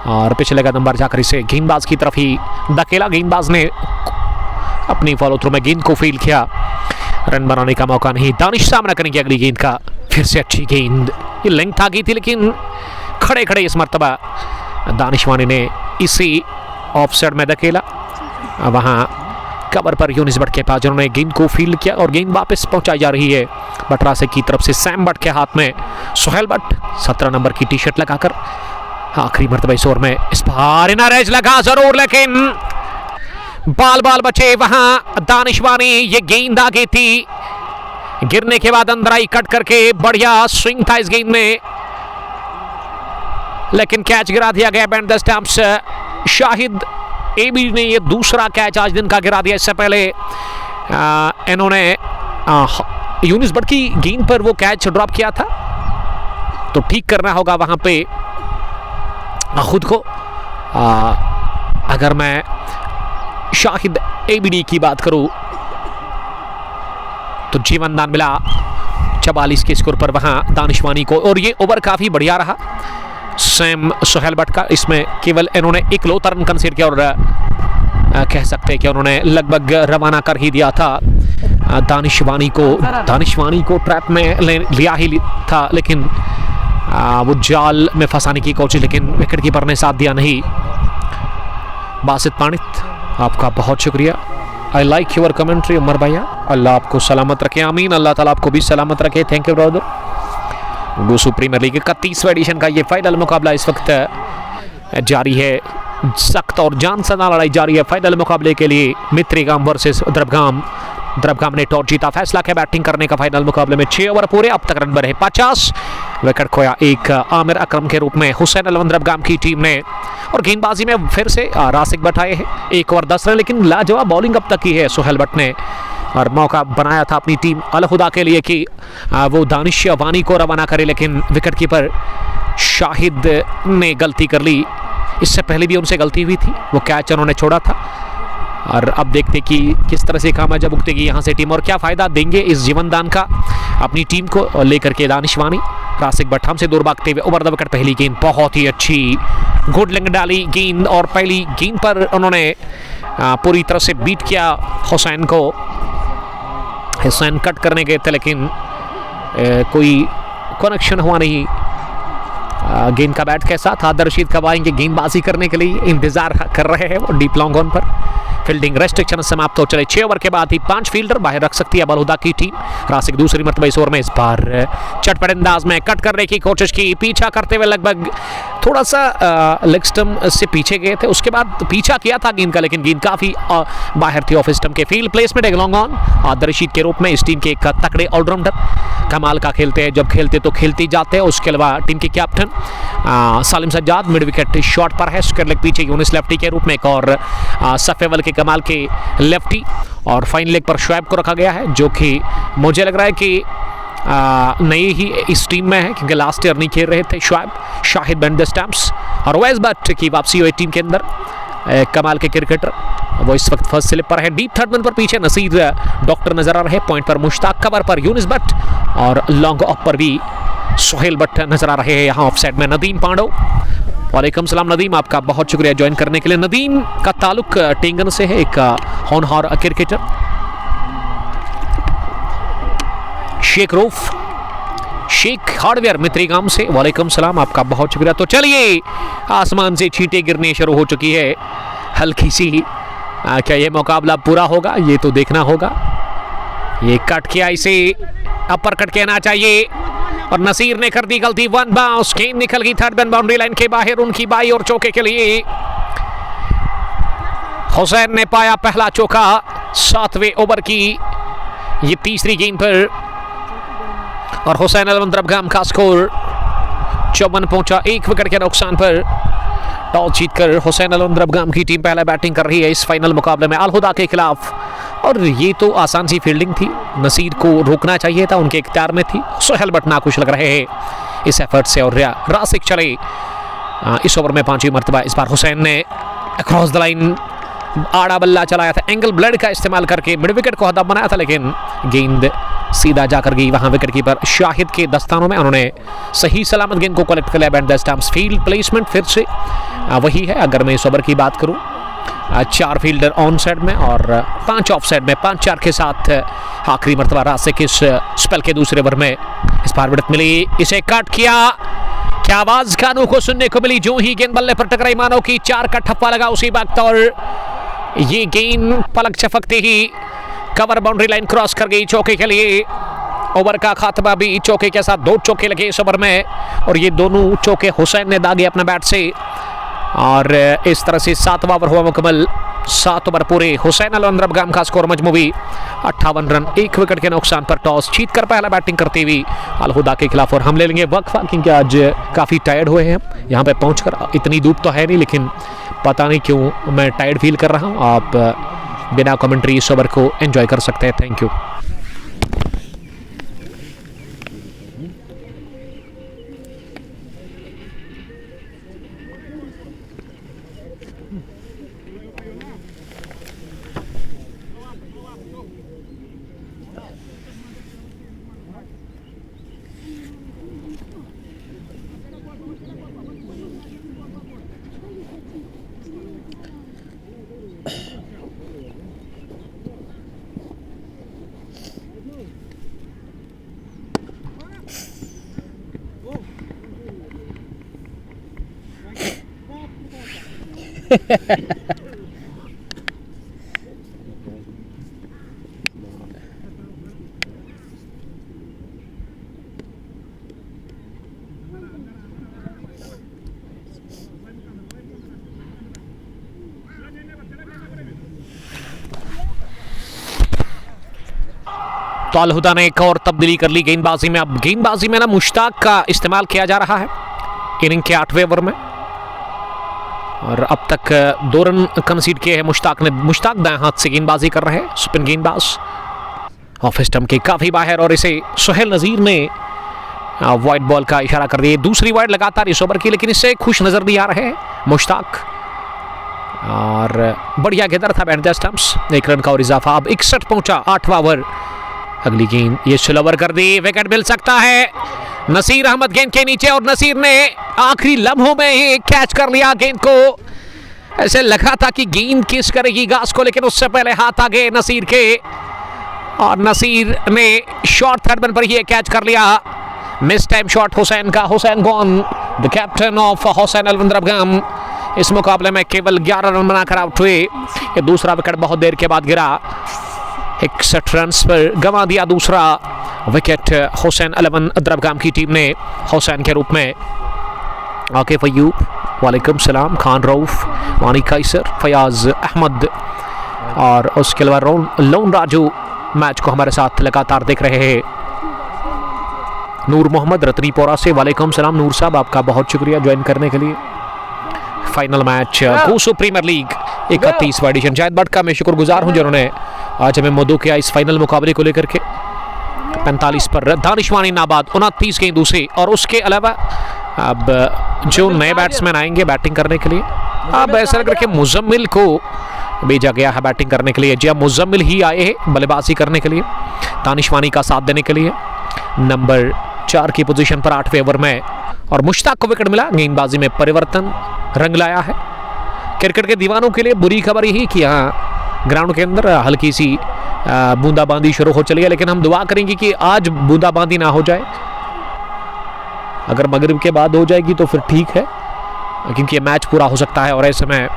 और पिछले कदम पर जाकर इसे गेंदबाज की तरफ ही धकेला। गेंदबाज ने अपनी फॉलो थ्रू में गेंद को फील्ड किया, रन बनाने का मौका नहीं। दानिश सामना करेंगे अगली गेंद का, फिर से अच्छी गेंद, ये लेंथ आ गई थी लेकिन खड़े खड़े इस मर्तबा दानिश वानी ने इसी ऑफ साइड में धकेला। वहाँ कवर पर यूनिस भट्ट के पास, जिन्होंने गेंद को फील्ड किया और गेंद वापस पहुंचाई जा रही है बटरासे की तरफ से सैम भट्ट के हाथ में। सोहेल भट्ट 17 नंबर की टी-शर्ट लगाकर आखिरी मर्तबा इस ओवर में इस बार रेज लगा जरूर लेकिन बाल बचे वहां दानिश वानी। ये गेंद आगे थी, गिरने के बाद अंदर आई कट करके, बढ़िया स्विंग था इस गेंद में लेकिन कैच गिरा दिया गया बैंड द स्टंप्स। शाहिद एबी ने ये दूसरा कैच आज दिन का गिरा दिया। इससे पहले इन्होंने यूनिस भट्ट की गेंद पर वो कैच ड्रॉप किया था, तो ठीक करना होगा वहां पे खुद को। अगर मैं शाहिद एबीडी की बात करूं तो जीवन दान मिला 44 के स्कोर पर वहां दानिश वानी को, और ये ओवर काफी बढ़िया रहा सैम सोहेल भट्ट का। इसमें केवल इन्होंने 1 लौता रन कंसीडर किया और कह सकते हैं कि उन्होंने लगभग रवाना कर ही दिया था दानिश वानी को ट्रैप में लिया ही था लेकिन वो जाल में फंसाने की कोशिश, लेकिन विकेट कीपर ने साथ दिया नहीं। बासित पानित, आपका बहुत शुक्रिया। I like your commentary Umar भैया, अल्लाह आपको सलामत रखे, आमीन। अल्लाह ताला आपको भी सलामत रखे, थैंक यू ब्रदर। गुसु प्रीमियर लीग का 30वां एडिशन का ये फाइनल मुकाबला इस वक्त जारी है, सख्त और जान सना लड़ाई जारी है फाइनल मुकाबले के लिए। मित्रिगाम वर्सेस दरबगाम द्रबगाम ने टॉस जीता, फैसला किया बैटिंग करने का फाइनल मुकाबले में। 6 ओवर पूरे, अब तक रन बने 50। विकेट खोया एक आमिर अकरम के रूप में हुसैन अलवन द्रबगाम की टीम ने। और गेंदबाजी में फिर से रासिक भट्ट आए हैं, 1 ओवर 10 रन, लेकिन लाजवाब बॉलिंग अब तक की है सुहेल भट्ट ने। और मौका बनाया था अपनी टीम अल हुदा के लिए कि वो दानिश वानी को रवाना करे, लेकिन विकेट कीपर शाहिद ने गलती कर ली। इससे पहले भी उनसे गलती हुई थी, वो कैच उन्होंने छोड़ा था। और अब देखते कि किस तरह से कामयाबी भुगतेगी यहाँ से टीम और क्या फ़ायदा देंगे इस जीवनदान का अपनी टीम को लेकर के दानिश वानी। रासिक भट्ट हमसे दूर भागते हुए ओवर द विकेट, पहली गेंद बहुत ही अच्छी गुड लेंथ डाली गेंद, और पहली गेंद पर उन्होंने पूरी तरह से बीट किया हुसैन को। हुसैन कट करने गए थे लेकिन कोई कनेक्शन हुआ नहीं गेंद का बैट के साथ। आदर रशीद कब आएंगे गेंदबाजी करने के लिए, इंतजार कर रहे हैं वो डीप लॉन्ग ऑन पर। फील्डिंग रेस्ट्रिक्शन समाप्त हो चले, 6 ओवर के बाद ही 5 फील्डर बाहर रख सकती है अल हुदा की टीम। रासिक दूसरी मरतबा इस ओवर में, इस बार चटपट अंदाज में कट करने की कोशिश की, पीछा करते हुए लगभग थोड़ा सा लेग स्टंप से पीछे गए थे, उसके बाद पीछा किया था गेंद का, लेकिन गेंद काफ़ी बाहर थी ऑफ स्टंप के। फील्ड प्लेसमेंट एक लॉन्ग ऑन आदर रशीद के रूप में, इस टीम के एक तकड़े ऑलराउंडर, कमाल का खेलते हैं, जब खेलते तो खेलते जाते हैं। उसके अलावा टीम के कैप्टन सालिम सज्जाद मिड विकेट शॉट पर है, स्क्वायर लेग पीछे यूनिस लेफ्टी के रूप में, एक और सफेवल के कमाल के लेफ्टी, और फाइन लेग पर शुएब को रखा गया है, जो कि मुझे लग रहा है कि नई ही इस टीम में है, क्योंकि लास्ट ईयर नहीं खेल रहे थे Shoaib. Shahid band the stamps और वैस भट्ट की वापसी हुई टीम के अंदर, कमाल के क्रिकेटर, वो इस वक्त फर्स्ट स्लिप पर है। डीप थर्ड मैन पर पीछे नसीर डॉक्टर नजर आ रहे, पॉइंट पर मुश्ताक, कवर पर यूनिस भट्ट, और लॉन्ग ऑफ पर भी सुहेल भट्ट नजर आ रहे हैं। यहाँ ऑफ साइड में नदीम पांडव। वालेकुम सलाम नदीम, आपका बहुत शुक्रिया ज्वाइन करने के लिए। नदीम का ताल्लुक टेंगन से है, एक होनहार क्रिकेटर। शेख रूफ, शेख हार्डवेयर मित्रीगाम से, वालेकुम सलाम, आपका बहुत शुक्रिया। तो चलिए, आसमान से छींटे गिरने शुरू हो चुकी है हल्की सी। क्या ये मुकाबला पूरा होगा, ये तो देखना होगा। ये कट किया, इसे अपर कट कहना चाहिए, और नसीर ने कर दी गलती। 1 बाउंस, गेंद निकल गई थर्ड मैन बाउंड्री लाइन के बाहर, उनकी बाई और चौके के लिए हुसैन ने पाया पहला चौका 7वें ओवर की ये तीसरी गेंद पर, और हुसैन अलवन द्रबगाम का स्कोर 54 पहुंचा 1 विकेट के नुकसान पर। टॉस जीतकर हुसैन अलवन द्रबगाम की टीम पहले बैटिंग कर रही है इस फाइनल मुकाबले में अल हुदा के खिलाफ, और ये तो आसान सी फील्डिंग थी, नसीर को रोकना चाहिए था, उनके इख्तियार में थी। सुहेल भट्ट नाखुश लग रहे हैं इस एफर्ट से, और रासिक चले इस ओवर में 5वीं मरतबा। इस बार हुसैन ने अक्रॉस द लाइन आड़ा बल्ला चलाया था, एंगल ब्लेड का इस्तेमाल करके मिड विकेट को हदफ बनाया था, लेकिन गेंद सीधा जाकर गई वहां विकेट कीपर शाहिद के दस्तानों में। उन्होंने सही सलामत गेंद को कलेक्ट कर लिया band the stumps. Field placement फिर से वही है, अगर मैं इस ओवर की बात करूं, 4 फील्डर ऑन साइड में और 5 ऑफ साइड में, 5-4 के साथ आखिरी मरतबा रासिक इस स्पेल के दूसरे ओवर में। इस बार विकेट मिली, इसे कट किया, क्या आवाज कानों को सुनने को मिली जो ही गेंद बल्ले पर टकराई, मानो कि 4 का ठप्पा लगा उसी वक्त, और ये गेंद पलक झपकते ही कवर बाउंड्री लाइन क्रॉस कर गई चौके के लिए। ओवर का खात्मा भी चौके के साथ, 2 चौके लगे इस ओवर में, और ये दोनों चौके हुसैन ने दागे अपने बैट से, और इस तरह से 7वां ओवर हुआ मुकम्मल। 7 ओवर पूरे, हुसैन अलवन द्रबगाम का स्कोर मजमूई 58 रन 1 विकेट के नुकसान पर। टॉस जीतकर पहला बैटिंग करती हुई अल हुदा के खिलाफ, और हम ले लेंगे वक्फा, क्योंकि आज काफ़ी टायर्ड हुए हैं हम यहाँ पे पहुँचकर। इतनी धूप तो है नहीं, लेकिन पता नहीं क्यों मैं टायर्ड फील कर रहा हूँ। आप बिना कमेंट्री इस ओवर को एंजॉय कर सकते हैं। Thank you. तो अलहुदा ने एक और तब्दीली कर ली गेंदबाजी में। अब गेंदबाजी में ना मुश्ताक का इस्तेमाल किया जा रहा है इनिंग के 8वें ओवर में, और अब तक 2 रन कंसीड किए हैं मुश्ताक ने। मुश्ताक दाएं हाथ से गेंदबाजी कर रहे हैं, स्पिन गेंदबाज ऑफ स्टंप के काफी बाहर, और इसे सुहेल नजीर ने वाइड बॉल का इशारा कर दिया। दूसरी वाइड लगातार इस ओवर की, लेकिन इससे खुश नजर नहीं आ रहे हैं मुश्ताक, और बढ़िया गेंदर था बैठ द स्टंप्स। 1 रन का और इजाफा। अब 61 पहुंचा 8वां ओवर। अगली गेंद ये स्लोवर कर दी, विकेट मिल सकता है। नसीर अहमद गेंद के नीचे, और नसीर ने आखिरी लम्हों में ही कैच कर लिया गेंद को। ऐसे लगा था कि गेंद किस करेगी घास को, लेकिन उससे पहले हाथ आ गए नसीर के, और नसीर ने शॉर्ट थर्ड मैन पर ही कैच कर लिया। मिस टाइम शॉट हुसैन का। Hussain gone, the captain of Hussain 11 दरबगाम, इस मुकाबले में केवल 11 रन बनाकर आउट हुए। ये दूसरा विकेट बहुत देर के बाद गिरा। 61 रन पर गंवा दिया दूसरा विकेट हुसैन 11 दरबगाम की टीम ने। हुसैन के रूप में आकिफ अयूब, वालेकुम सलाम, खान रऊफ, वानी कैसर, फयाज अहमद, और उसके अलावा लोन राजू मैच को हमारे साथ लगातार देख रहे हैं। नूर मोहम्मद रतनीपोरा से वालेकुम सलाम नूर साहब, आपका बहुत शुक्रिया ज्वाइन करने के लिए। फाइनल मैच गोसो प्रीमियर लीग 31वां एडिशन। जायद भट्ट का मैं शुक्रगुजार हूं जिन्होंने आज हमें मदऊ किया इस फाइनल मुकाबले को लेकर के। 45 पर दानिशवानी नाबाद 29 गेंदों से, और उसके अलावा अब जो नए बैट्समैन आएंगे बैटिंग करने के लिए, अब ऐसा लग रहा है कि मुजम्मिल को भेजा गया है बैटिंग करने के लिए। जी मुजम्मिल ही आए हैं बल्लेबाजी करने के लिए, दानिशवानी का साथ देने के लिए। नंबर 4 की पोजीशन पर 8वें ओवर में, और मुश्ताक को विकेट मिला। गेंदबाजी में परिवर्तन रंग लाया है। क्रिकेट के दीवानों के लिए बुरी खबर यही कि यहाँ ग्राउंड के अंदर हल्की सी बूंदाबांदी शुरू हो चली है, लेकिन हम दुआ करेंगे कि आज बूंदाबांदी ना हो जाए। अगर मगरिब के बाद हो जाएगी तो फिर ठीक है, क्योंकि ये मैच पूरा हो सकता है। और ऐसे में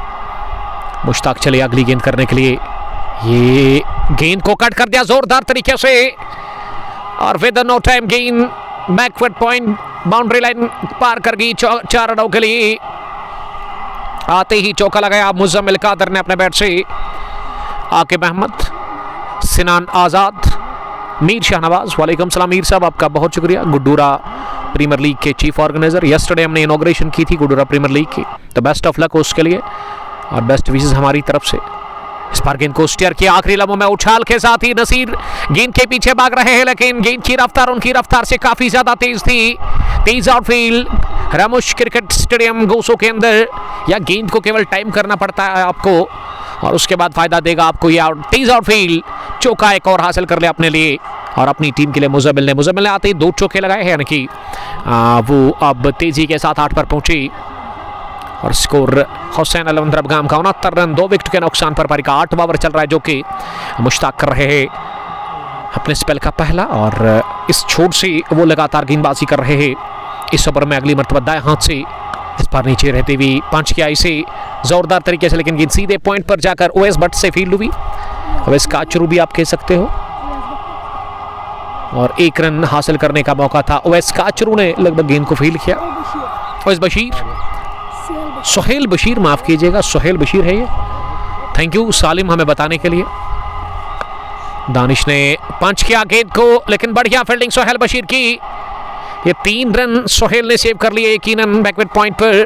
मुश्ताक चले अगली गेंद करने के लिए। ये गेंद को कट कर दिया जोरदार तरीके से, और विद नो टाइम गेंद बैकवर्ड पॉइंट बाउंड्री लाइन पार कर गई 4 रनों के लिए। आते ही चौका लगाया मुजम्मिल कादर ने अपने बैट से। आकिब अहमद, सिनान आज़ाद, मीर शाहनवाज, वालेकुम सलाम मीर साहब, आपका बहुत शुक्रिया। गुड्डूरा प्रीमियर लीग के चीफ ऑर्गेनाइजर, यस्टरडे हमने इनॉग्रेशन की थी गुड्डूरा प्रीमियर लीग की, तो बेस्ट ऑफ लक उसके लिए और बेस्ट विशेस हमारी तरफ से। इस बार गेंद को स्टीयर किया आखिरी लम्हों में, उछाल के साथ ही नसीर गेंद के पीछे भाग रहे हैं, लेकिन गेंद की रफ्तार उनकी रफ्तार से काफी ज्यादा तेज थी। तेज आउटफील्ड रामुश क्रिकेट स्टेडियम गोसो के अंदर, या गेंद को केवल टाइम करना पड़ता है आपको, और उसके बाद फायदा देगा आपको ये तेज आउटफील्ड। चौका एक और हासिल कर ले अपने लिए और अपनी टीम के लिए। मुजम्मिल ने आते ही 2 चौके लगाए हैं, यानी कि वो अब तेजी के साथ 8 पर पहुंची, और स्कोर हुसैन 11 दरबगाम का 69 रन 2 विकेट के नुकसान पर। पारी का 8वां ओवर चल रहा है, जो कि मुश्ताक कर रहे हैं अपने स्पेल का पहला, और इस छोट से वो लगातार गेंदबाजी कर रहे हैं। इस ओवर में अगली मरतबा दाएं हाथ से इस बार नीचे रहते हुए पंच किया इसे जोरदार तरीके से, लेकिन गेंद सीधे पॉइंट पर जाकर ओएस भट्ट से फील्ड हुई। ओएस काचरू भी आप कह सकते हो, और 1 रन हासिल करने का मौका था। ओएस काचरू ने लगभग गेंद को फील्ड किया। ओएस बशीर, सुहेल बशीर, माफ कीजिएगा सुहेल बशीर है ये। थैंक यू सालिम हमें बताने के लिए। दानिश ने पंच किया गेंद को, लेकिन बढ़िया फील्डिंग सुहेल बशीर की। ये 3 रन सुहेल ने सेव कर लिए यकीनन बैकवर्ड पॉइंट पर।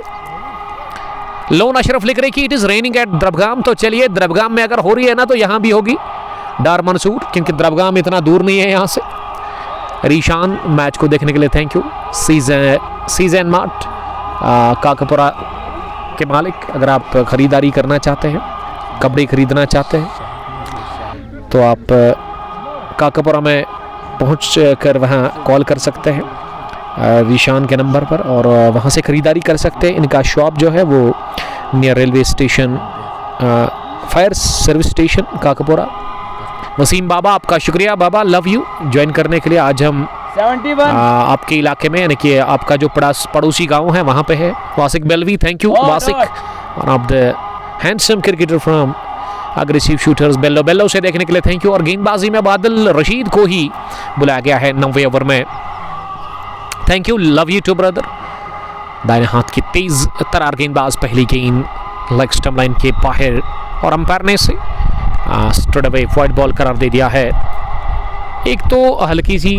लोन अशरफ लिख रहे कि इट इज रेनिंग एट दरबगाम, तो चलिए दरबगाम में अगर हो रही है ना तो यहाँ भी होगी डार मंसूर, क्योंकि दरबगाम इतना दूर नहीं है यहाँ से। रीशान मैच को देखने के लिए थैंक यू। सीजन मार्ट काकपुरा के मालिक, अगर आप खरीदारी करना चाहते हैं, कपड़े खरीदना चाहते हैं, तो आप काकपुरा में पहुँच कर वहाँ कॉल कर सकते हैं रीशान के नंबर पर, और वहाँ से ख़रीदारी कर सकते हैं। इनका शॉप जो है वो near railway station, fire service station Kakapora. Waseem Baba, आपका शुक्रिया बाबा, लव यू ज्वाइन करने के लिए। आज हम 71 आपके इलाके में, यानी कि आपका जो पड़ोसी गांव है वहाँ पे है। Wasiq Belvi, thank you Wasiq, one of the handsome cricketer from aggressive shooters Bellow से देखने के लिए थैंक यू। और गेंदबाजी में बादल रशीद को ही बुलाया गया है 9वें ओवर में। Thank you, love you too brother. दाहिने हाथ की तेज तरार गेंदबाज, पहली गेंद लेग स्टंप लाइन के बाहर, और अंपायर ने इसे स्ट्रेट अवे वाइड बॉल करार दे दिया है। एक तो हल्की सी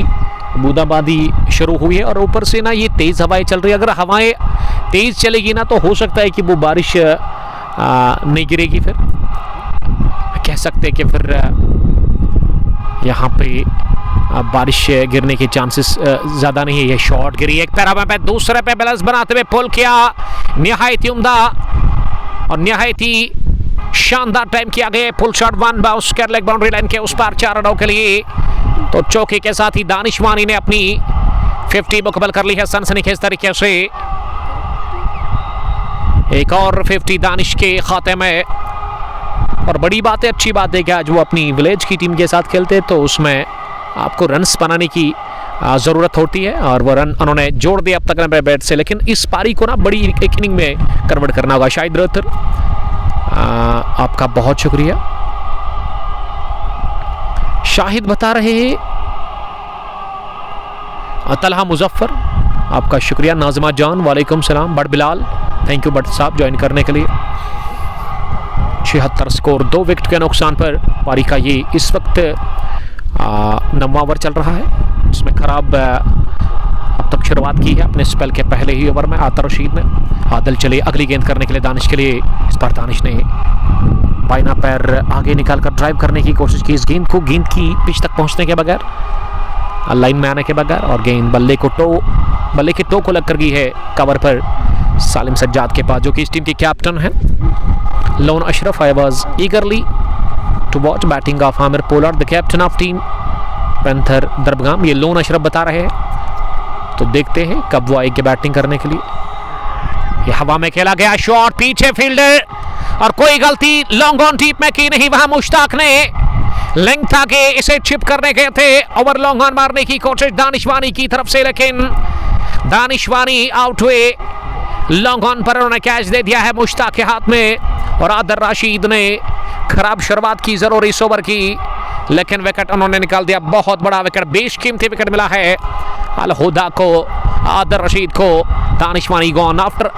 बूंदाबांदी शुरू हुई है और ऊपर से ना ये तेज़ हवाएं चल रही है। अगर हवाएं तेज़ चलेगी ना तो हो सकता है कि वो बारिश नहीं गिरेगी। फिर कह सकते हैं कि फिर यहाँ पे बारिश गिरने के चांसेस ज़्यादा नहीं है। ये शॉट गिरी, एक पैरा पे दूसरे पे बैलेंस बनाते हुए पुल किया, निहायत ही उम्दा और निहायत ही शानदार टाइम किया गया। पुल शॉट वन बाउंस कर लेग बाउंड्री लाइन के उस पार 4 रनों के लिए। तो चौके के साथ ही दानिशवानी ने अपनी 50 मुकम्मल कर ली है सनसनीखेज तरीके से। एक और 50 दानिश के खाते में। और बड़ी बात है, अच्छी बात है कि आज वो अपनी विलेज की टीम के साथ खेलते तो उसमें आपको रन्स बनाने की ज़रूरत होती है और वो रन उन्होंने जोड़ दिया अब तक नंबर बैट से। लेकिन इस पारी को ना बड़ी एक इनिंग में कन्वर्ट करना होगा। शाहिद रत्तर, आपका बहुत शुक्रिया। शाहिद बता रहे हैं, तलहा मुजफ्फर आपका शुक्रिया। नाज़िमा जान वालेकुम सलाम। But Bilal thank you but साहब ज्वाइन करने के लिए। 76 स्कोर, 2 विकेट के नुकसान पर पारी का ये इस वक्त 9वां ओवर चल रहा है, जिसमें खराब अब तक शुरुआत की है अपने स्पेल के पहले ही ओवर में आतर रशीद ने। आदिल चले अगली गेंद करने के लिए दानिश के लिए। इस बार दानिश ने बाइना पैर आगे निकालकर ड्राइव करने की कोशिश की। इस गेंद की पिच तक पहुंचने के बगैर, लाइन में आने के बगैर, और गेंद बल्ले के टो को लग कर गई है कवर पर सालिम सज्जाद के पास, जो कि इस टीम के कैप्टन हैं। Lone Ashraf, I was eagerly to watch batting of Aamir Pollard the captain of team Panther Darbagam. ये लोन अशरफ बता रहे हैं, तो देखते हैं कब वो आएंगे बैटिंग करने के लिए। ये हवा में खेला गया शॉट, पीछे फील्डर और कोई गलती लॉन्ग ऑन टीप में की नहीं। वहां मुश्ताक ने लेंथ आगे इसे चिप करने गए थे, ओवर लॉन्ग ऑन मारने की कोशिश दानिशवानी की तरफ से, लेकिन दानिशवानी आउट हुए। लॉन्ग ऑन पर उन्होंने कैच दे दिया है मुश्ताक के हाथ में। और आदर राशिद ने खराब शुरुआत की जरूर इस ओवर की, लेकिन विकेट उन्होंने निकाल दिया। बहुत बड़ा विकेट, बेशकीमती विकेट मिला है अल हुदा को, आदर रशीद को। Danishwani gone after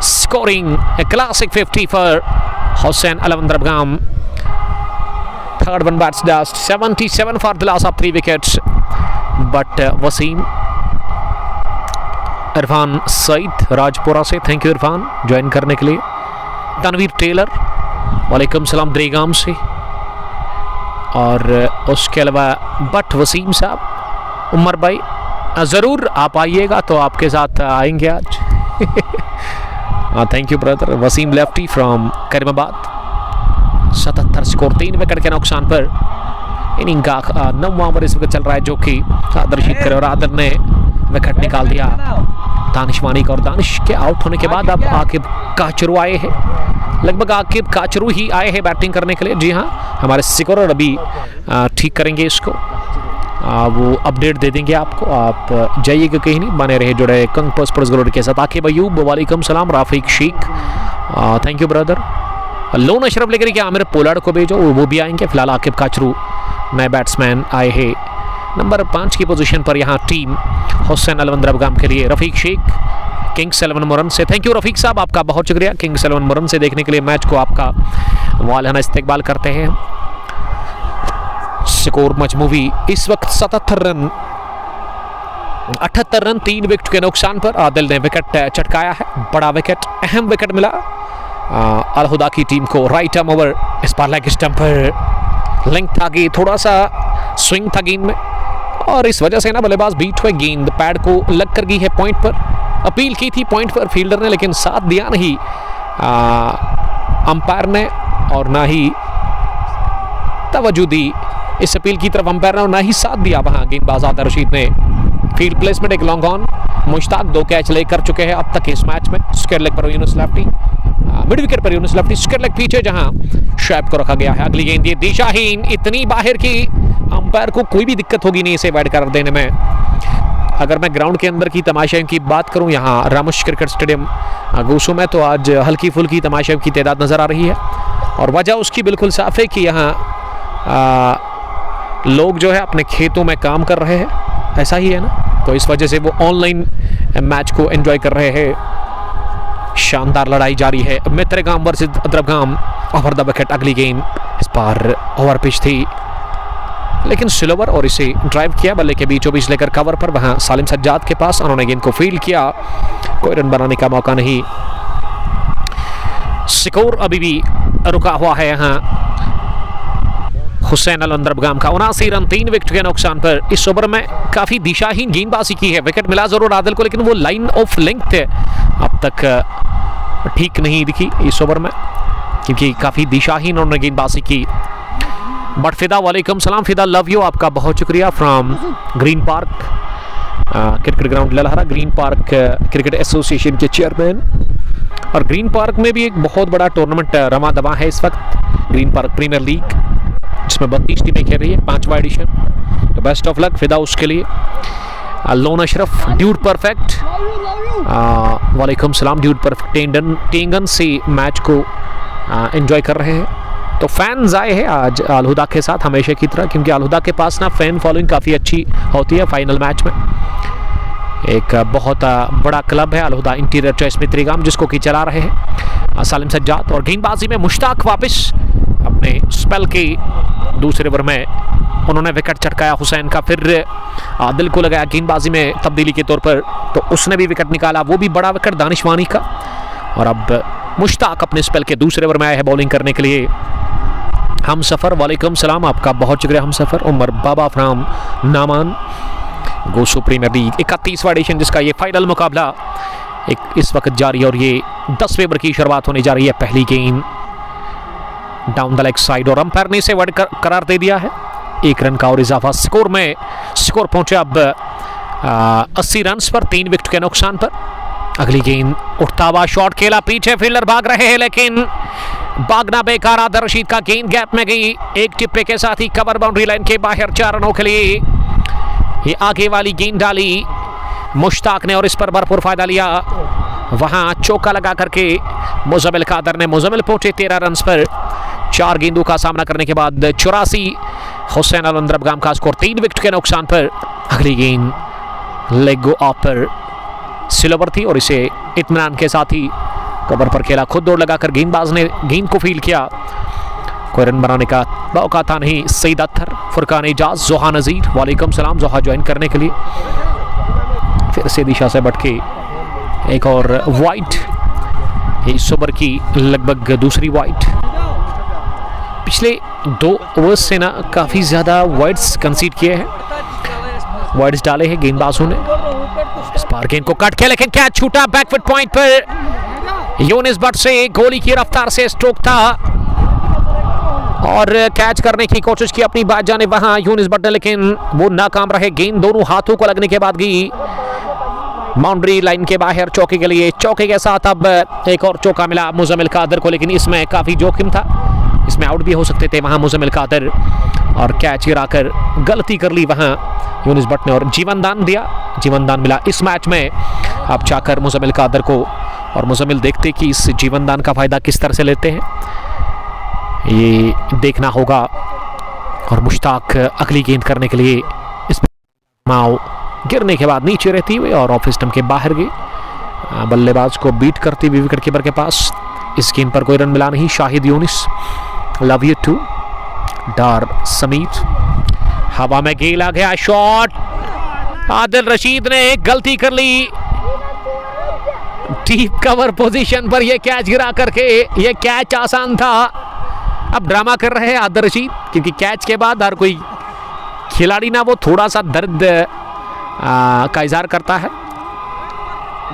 scoring a classic 50 for Hussain Alwan Darbagam. Third one bats dust, 77 for the loss of 3 wickets. But Wasim Irfan Saeed Rajpura से, थैंक यू इरफान ज्वाइन करने के लिए। तनवीर टेलर वालेकुम सलाम द्रेगाम से। और उसके अलावा बट वसीम साहब, उमर भाई ज़रूर आप आइएगा तो आपके साथ आएंगे आज। Thank you brother. Wasim lefty from Karimabad. 77 score, 3 wicket के नुकसान पर इनिंग का 9वां ओवर इस वक्त चल रहा है, जो कि आदर्शित करे और आदर ने विकेट निकाल दिया दानिशवानी का। और दानिश के आउट होने के बाद अब आकिब काचरू आए हैं, लगभग आकिब काचरू ही आए हैं बैटिंग करने के लिए। जी हाँ, हमारे सिकोरर अभी ठीक करेंगे इसको, वो अपडेट दे देंगे आपको। आप जाइएगा कहीं नहीं, बने रहे जुड़े कंग स्पोर्ट्स ग्लोरी के साथ। आकिब अयूब वालेकुम सलाम। Rafiq Sheikh thank you brother. Lone Ashraf लेकर के आमिर पोलार्ड को भेजो, वो भी आएंगे। फिलहाल आकिब काचरू नए बैट्समैन आए हैं। नंबर 5 की पोजीशन पर यहाँ टीम हुसैन अलवन दरबगाम के लिए रफीक शेख किंग्स 11 मुरन से। थैंक यू रफीक साहब, आपका बहुत शुक्रिया किंग्स 11 मुरन से देखने के लिए मैच को। आपका वालहाना इस्तकबाल करते हैं। स्कोर मजमूवी इस वक्त 77 रन, 78 रन 3 विकेट के नुकसान पर आदिल ने विकेट चटकाया है। बड़ा विकेट, अहम विकेट मिला अल हुदा की टीम को। राइट आर्म ओवर, इस बार लेग स्टंप पर लेंथ था, थोड़ा सा स्विंग था गेंद में और इस वजह से ना बल्लेबाज बीट हुए। गेंद पैड को लग कर गई है पॉइंट पर। अपील की थी पॉइंट पर फील्डर ने, लेकिन साथ दिया नहीं अंपायर ने और ना ही तवज्जो दी इस अपील की तरफ अंपायर ने, और ना ही साथ दिया वहां गेंदबाज आदर रशीद ने। फील्ड प्लेसमेंट एक लॉन्ग ऑन, मुश्ताक 2 कैच ले कर चुके हैं अब तक इस मैच में। स्क्वायर लेग पर यूनुस लेफ्टी, मिड विकेट पर यूनुस लेफ्टी, स्क्वायर लेग पीछे जहां शैब को रखा गया है। अगली गेंद ये दिशाहीन, इतनी बाहर की अंपायर को कोई भी दिक्कत होगी नहीं इसे वाइड कर देने में। अगर मैं ग्राउंड के अंदर की तमाशाओं की बात करूं, यहाँ रामुश क्रिकेट स्टेडियम गूसू में, तो आज हल्की फुल्की तमाशाओं की तादाद नज़र आ रही है और वजह उसकी बिल्कुल साफ है कि यहाँ लोग जो है अपने खेतों में काम कर रहे हैं, ऐसा ही है ना, तो इस वजह से वो ऑनलाइन मैच को एंजॉय कर रहे हैं। शानदार लड़ाई जारी है, मित्रगाम वर्सेस दरबगाम। ओवर द विकेट अगली गेंद, इस बार ओवर पिच थी लेकिन स्लोवर और इसे ड्राइव किया बल्ले के बीचों बीच लेकर कवर पर, वहां सालिम सज्जाद के पास, उन्होंने गेंद को फील्ड किया, कोई रन बनाने का मौका नहीं। स्कोर अभी भी रुका हुआ है यहाँ हुसैन अल अंदरबगाम का। 79 रन 3 विकेट के नुकसान पर। इस ओवर में काफी दिशाहीन गेंदबाजी की है। विकेट मिला जरूर आदिल को, लेकिन वो लाइन ऑफ लेंथ अब तक ठीक नहीं दिखी इस ओवर में, क्योंकि काफी दिशाहीन उन्होंने गेंदबाजी की। बट फिदा, वालेकुम सलाम फिदा, लव यू, आपका बहुत शुक्रिया from Green Park cricket ground Lalhara, Green Park cricket association के चेयरमैन। और ग्रीन पार्क में भी एक बहुत बड़ा टूर्नामेंट रमा दवा है इस वक्त, ग्रीन पार्क प्रीमियर लीग, जिसमें 32 टीमें खेल रही है, 5वां एडिशन। तो बेस्ट ऑफ लक फिदा उसके लिए। लोन अशरफ, ड्यूड परफेक्ट, वालेकुम सलाम ड्यूड परफेक्ट, टेंगन से मैच को एंजॉय कर रहे हैं। तो फैंस आए हैं आज अलहुदा के साथ हमेशा की तरह, क्योंकि अलहुदा के पास ना फैन फॉलोइंग काफ़ी अच्छी होती है। फाइनल मैच में एक बहुत बड़ा क्लब है अलहुदा इंटीरियर चॉइस मित्रीगाम, जिसको कि चला रहे हैं सालिम सज्जाद। और गेंदबाजी में मुश्ताक वापस अपने स्पेल के दूसरे ओवर में उन्होंने विकेट चटकाया हुसैन का। फिर आदिल को लगाया गेंदबाजी में तब्दीली के तौर पर, तो उसने भी विकेट निकाला, वो भी बड़ा विकेट दानिशवानी का। और अब मुश्ताक अपने स्पेल के दूसरे ओवर में आए हैं बॉलिंग करने के लिए। हम सफ़र, वालेकुम सलाम, आपका बहुत शुक्रिया हम सफ़र। उमर बाबा फ्राम नामान, गोसो प्रीमियर लीग 31वां एडिशन, जिसका ये फाइनल मुकाबला इस वक्त जारी है। और ये 10वें ओवर की शुरुआत होने जा रही है। पहली गेंद डाउन द लेग साइड, और अंपायर ने इसे वर्ड करार दे दिया है। 1 रन का और इजाफा स्कोर में। स्कोर पहुंचे अब 80 रन पर 3 विकेट के नुकसान पर। अगली गेंद उठता हुआ शॉट खेला, पीछे फील्डर भाग रहे हैं, लेकिन भागना बेकार। आदिल रशीद का गेंद गैप में गई, एक टिप्पे के साथ ही कवर बाउंड्री लाइन के बाहर। 4 रनों के लिए ये आगे वाली गेंद डाली मुश्ताक ने और इस पर भरपूर फायदा लिया। वहां चौका लगा करके मुजम्मिल कादर ने, मुजम्मिल पहुंचे 13 रन पर 4 गेंदों का सामना करने के बाद। 84 हुसैन अल अंदरबगाम का स्कोर 3 विकेट के नुकसान पर। अगली गेंद लेग गो ऑफ पर सिलोवर थी और इसे इत्मीनान के साथ ही कवर पर खेला। खुद दौड़ लगाकर गेंदबाज ने गेंद को फील्ड किया, कोई रन बनाने का मौका था नहीं। सईद अत्तर, फुरकान एजाज, जोहा नज़ीर, वालेकुम सलाम जोहा ज्वाइन करने के लिए। फिर से दिशा से बटके एक और वाइड, इस ओवर की लगभग दूसरी वाइड। पिछले 2 ओवर्स से ना काफ़ी ज़्यादा वाइड्स कंसीड किए हैं, वाइड्स डाले हैं गेंदबाजों ने। इस बार गेंद को कट किया, लेकिन कैच छूटा बैकफुट पॉइंट पर। यूनिस बट से गोली की रफ्तार से स्ट्रोक था और कैच करने की कोशिश की अपनी बात जाने वहां यूनिस बट ने, लेकिन वो नाकाम रहे। गेंद दोनों हाथों को लगने के बाद गई बाउंड्री लाइन के बाहर चौके के लिए। चौके के साथ अब एक और चौका मिला मुजम्मिल कादर को, लेकिन इसमें काफ़ी जोखिम था, इसमें आउट भी हो सकते थे वहां मुजम्मिल कादर। और कैच गिराकर गलती कर ली वहां यूनिस बट ने और जीवन दान दिया। जीवन दान मिला इस मैच में अब जाकर मुजम्मिल कादर को। और मुजम्मिल देखते कि इस जीवन दान का फ़ायदा किस तरह से लेते हैं, ये देखना होगा। और मुश्ताक अगली गेंद करने के लिए इस माओ गिरने के बाद नीचे रहती हुई और ऑफ स्टंप के बाहर गई, बल्लेबाज को बीट करती हुई विकेट कीपर के पास। इस गेंद पर कोई रन मिला नहीं। Shahid Younis, love you too. Dar Sameer, हवा में गेला गया शॉट, आदिल रशीद ने गलती कर ली। डीप कवर पोजीशन पर यह कैच गिरा करके, यह कैच आसान था। अब ड्रामा कर रहे हैं आदिल रशीद, क्योंकि कैच के बाद हर कोई खिलाड़ी ना वो थोड़ा सा दर्द का इजहार करता है,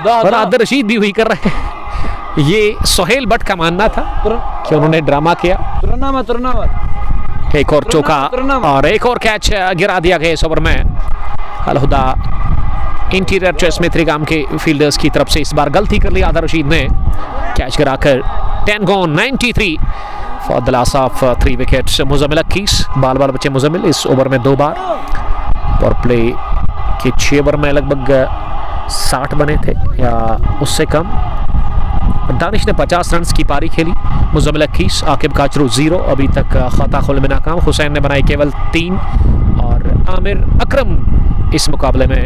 और आदिल रशीद भी वही कर रहे हैं। ये सोहेल भट्ट का मानना था कि उन्होंने ड्रामा किया। एक और चौका और एक और कैच गिरा दिया गया इस ओवर में। अलहुदा इंटीरियर चॉइस मित्रीगाम के फील्डर्स की तरफ से इस बार गलती कर ली आदिल रशीद ने, कैच गिराकर 10 gone 93 for the loss of 3 wickets. Muzammil 21 बाल बचे मुजम्मिल इस ओवर में 2 बार। और प्ले के 6 ओवर में लगभग 60 बने थे या उससे कम। दानिश ने 50 रन की पारी खेली। मुजम्मिल 21, आकिब काचरू 0, अभी तक खता खुल में नाकाम। हुसैन ने बनाई केवल 3 और आमिर अकरम इस मुकाबले में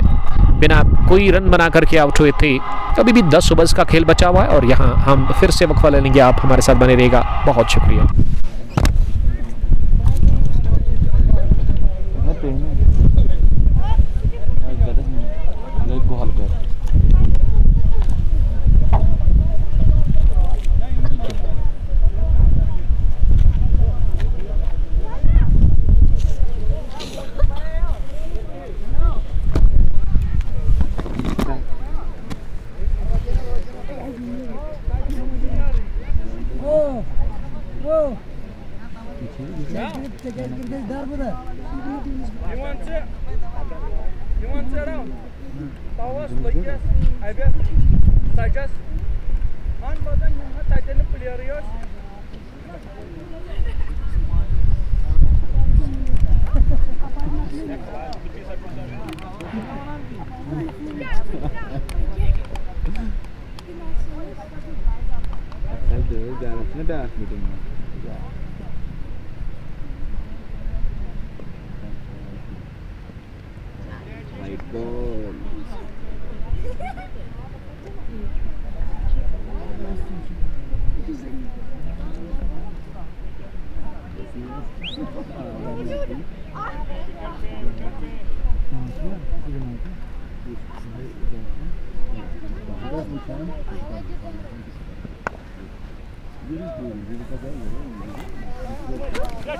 बिना कोई रन बना करके आउट हुए थे। अभी भी 10 ओवर्स का खेल बचा हुआ है और यहाँ हम फिर से वक्फा ले लेंगे। आप हमारे साथ बने रहिएगा, बहुत शुक्रिया। want around? Powers, Lucas, Ibis, Sajas. On badan yunga title player yours. White ball.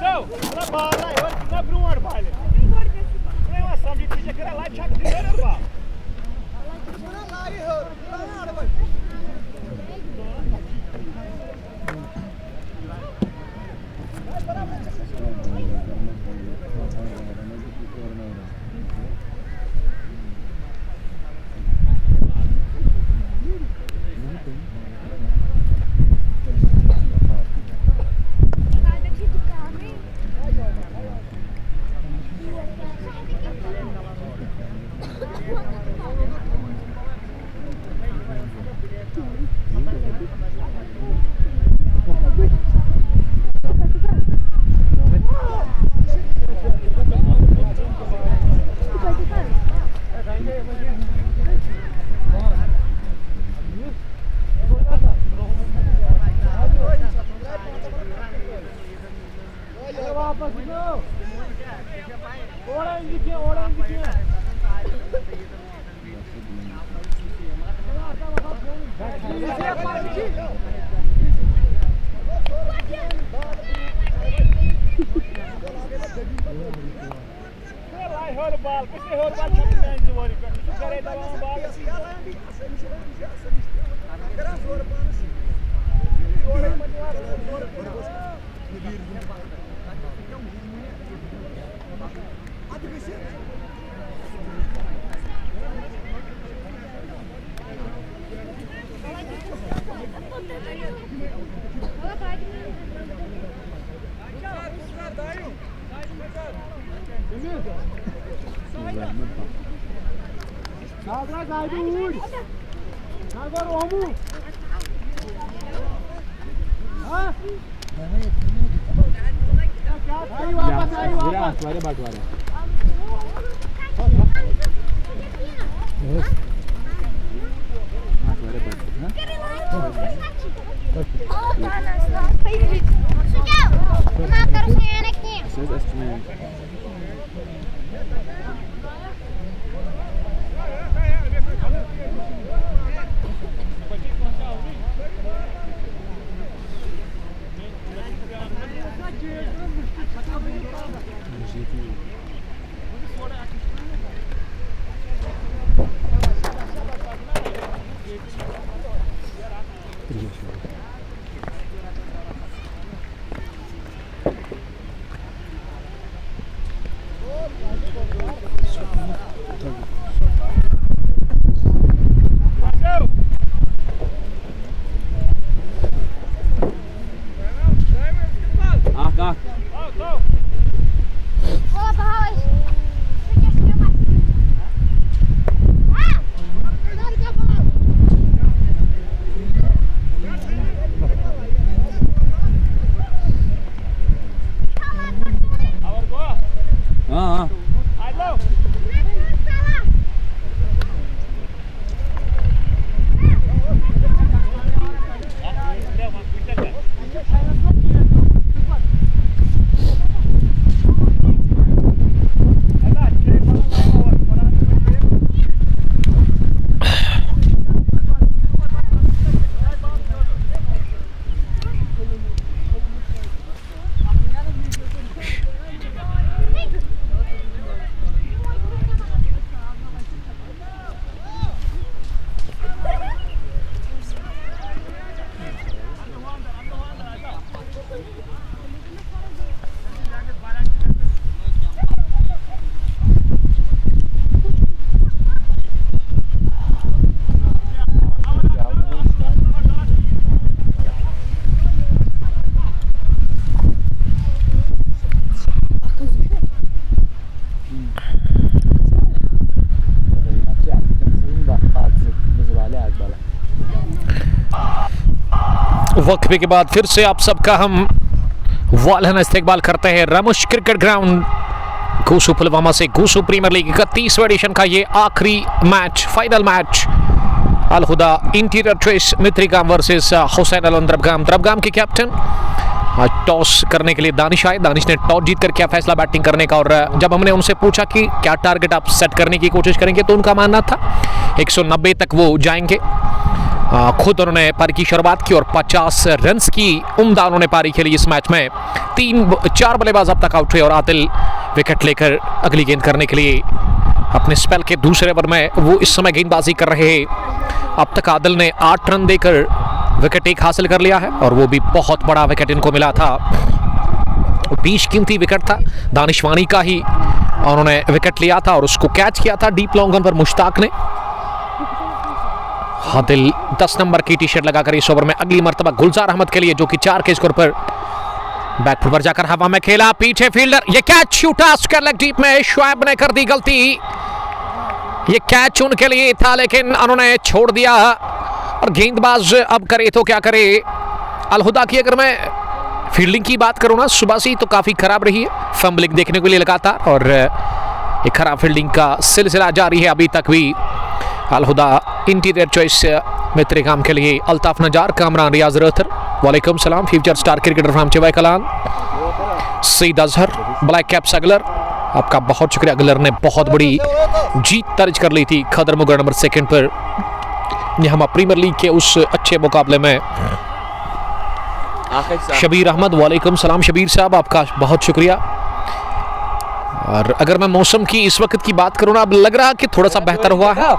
João, olha a bola aí, não é Bruno, baile. Não é ação de ficha que era lá e Thiago primeiro, bola. Olha lá aí, olha lá, वक्फे के बाद फिर से आप सबका हम वालहन इस्तेकबाल करते हैं रमुश क्रिकेट ग्राउंड गूसू पुलवामा से। गूसू प्रीमियर लीग 31वें एडिशन का ये आखिरी match, final match, Al Huda interior choice Mitrigam versus Hussain Alwan Darbagam. Drabgam के कैप्टन टॉस करने के लिए दानिश आए। दानिश ने टॉस जीत कर किया फैसला बैटिंग करने का, और जब हमने उनसे पूछा कि क्या टारगेट आप सेट करने की कोशिश करेंगे, तो उनका मानना था 190 तक वो जाएंगे। खुद उन्होंने पारी की शुरुआत की और 50 रन्स की उम्दा उन्होंने पारी खेली इस मैच में। 4 बल्लेबाज अब तक आउट हुए और आदिल विकेट लेकर अगली गेंद करने के लिए अपने स्पेल के दूसरे ओवर में वो इस समय गेंदबाजी कर रहे हैं। अब तक आदिल ने 8 रन देकर विकेट 1 हासिल कर लिया है, और वो भी बहुत बड़ा विकेट इनको मिला था। 20 कीमती विकेट था, दानिशवानी का ही उन्होंने विकेट लिया था और उसको कैच किया था डीप लॉन्ग ऑन पर मुश्ताक ने। आदिल 10 नंबर की टी शर्ट लगाकर इस ओवर में अगली मर्तबा गुलजार अहमद के लिए, जो कि 4 के स्कोर पर बैकफुट पर जाकर हवा में खेला। पीछे फील्डर, ये कैच शूटा स्क्वायर लेग डीप में, शुएब ने कर दी गलती। ये कैच उनके लिए था लेकिन उन्होंने छोड़ दिया, और गेंदबाज अब करे तो क्या करे। अल हुदा की अगर मैं फील्डिंग की बात करूं ना, सुबह से तो काफ़ी खराब रही है, फंबलिंग देखने को लिए लगातार, और एक खराब फील्डिंग का सिलसिला जारी है अभी तक भी। अल हुदा इंटीरियर चॉइस मित्रिगाम के लिए अल्ताफ नजार, कामरान, रियाज रथर, वालेकुम सलाम, future star cricketer from Chiwai Kalan, Saeed Azhar, Black Caps Aglar, आपका बहुत शुक्रिया। अगलर ने बहुत बड़ी जीत दर्ज कर ली थी खदर मुगर नंबर 2 पर यहाँ प्रीमियर लीग के उस अच्छे मुकाबले में। शबीर अहमद, वालेकुम सलाम शबीर साहब, आपका बहुत शुक्रिया। और अगर मैं मौसम की इस वक्त की बात करूँ ना, अब लग रहा कि थोड़ा सा बेहतर हुआ है।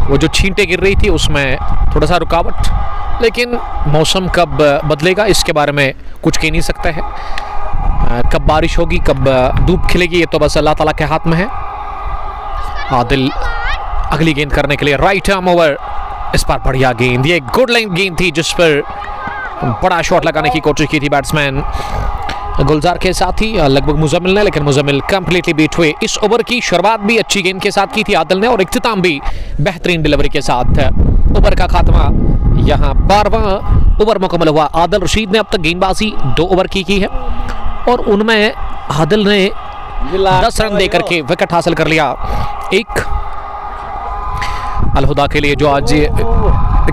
वो जो छींटे गिर रही थी उसमें थोड़ा सा रुकावट, लेकिन मौसम कब बदलेगा इसके बारे में कुछ कह नहीं सकते हैं। कब बारिश होगी, कब धूप खिलेगी, ये तो बस अल्लाह ताला के हाथ में है। आदिल अगली गेंद करने के लिए राइट आर्म ओवर, इस पर बढ़िया गेंद, ये गुड लाइन गेंद थी जिस पर बड़ा शॉट लगाने की कोशिश की थी बैट्समैन गुलजार के साथ ही लगभग मुजम्मिल ने, लेकिन मुजम्मिल कंप्लीटली बीट हुए। इस ओवर की शुरुआत भी अच्छी गेंद के साथ की थी आदिल ने, और इख्तिताम भी बेहतरीन डिलीवरी के साथ। ओवर का खात्मा यहाँ 12वां ओवर मुकम्मल हुआ। आदिल रशीद ने अब तक गेंदबाजी 2 ओवर की है, और उनमें आदिल ने 10 रन देकर के विकेट हासिल कर लिया। एक अल हुदा के लिए जो आज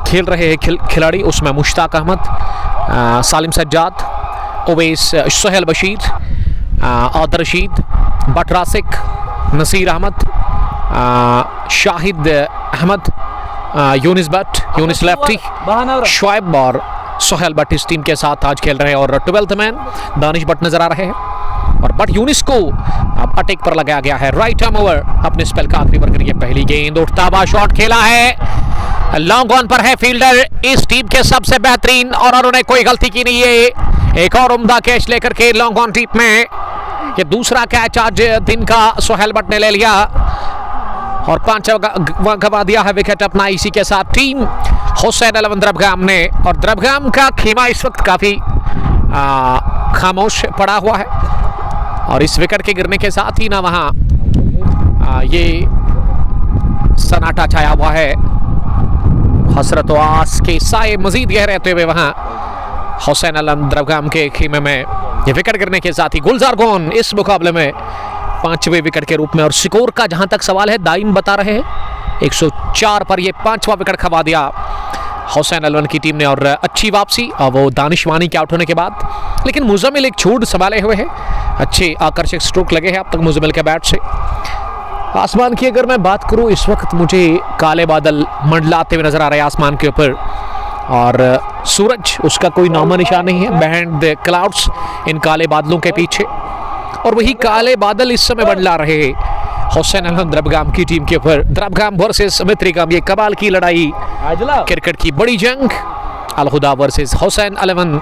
खेल रहे हैं खिलाड़ी, उसमें मुश्ताक अहमद, सालिम सज्जाद, ओवैस, सोहेल बशीर, आदर रशीद, बट रासिक, नसीर अहमद, शाहिद अहमद, यूनिस बट, यूनिस लेफ्टी, शुएब और सोहेल बट इस टीम के साथ आज खेल रहे हैं। और 12th मैन दानिश बट नजर आ रहे हैं, और बट यूनिस को अब अटैक पर लगाया गया है। राइट आर्म ओवर, अपने स्पेल का आखिरी ओवर करिए। पहली गेंद, उठता हुआ शॉट खेला है, लॉन्ग ऑन पर है फील्डर इस टीम के सबसे बेहतरीन, और उन्होंने कोई गलती की नहीं है। एक और उम्दा कैच लेकर के लॉन्ग ऑन टीप में, ये दूसरा कैच आज दिन का सोहेल बट ने ले लिया, और 5वां गवा दिया है विकेट अपना इसी के साथ टीम हुसैन अलवन द्रबगाम ने। और द्रबगाम का खेमा इस वक्त काफ़ी खामोश पड़ा हुआ है, और इस विकेट के गिरने के साथ ही ना वहाँ ये सन्नाटा छाया हुआ है। हसरत आस के साए मजीद गहरे रहते हुए वहाँ हुसैन अलवन द्रबगाम के खेमे में ये विकेट गिरने के साथ ही गुलजार गॉन इस मुकाबले में 5वें विकेट के रूप में। और स्कोर का जहां तक सवाल है, दाइम बता रहे हैं 104 पर ये 5वां विकेट खवा दिया हुसैन अलवन की टीम ने, और अच्छी वापसी वो दानिशवानी के आउट होने के बाद। लेकिन मुजम्मिल एक छूट संभाले हुए है, अच्छे आकर्षक स्ट्रोक लगे हैं अब तक मुजम्मिल के बैट से। आसमान की अगर मैं बात करूं, इस वक्त मुझे काले बादल मंडलाते हुए नजर आ रहे हैं आसमान के ऊपर, और सूरज उसका कोई नामो निशान नहीं है बिहाइंड द क्लाउड्स, इन काले बादलों के पीछे। और वही काले बादल इस समय मंडला रहे हुसैन अलवन द्रबगाम की टीम के ऊपर। द्रबगाम वर्सेस मित्रिगाम, ये कमाल की लड़ाई, क्रिकेट की बड़ी जंग, Al Huda versus Hussain Alwan,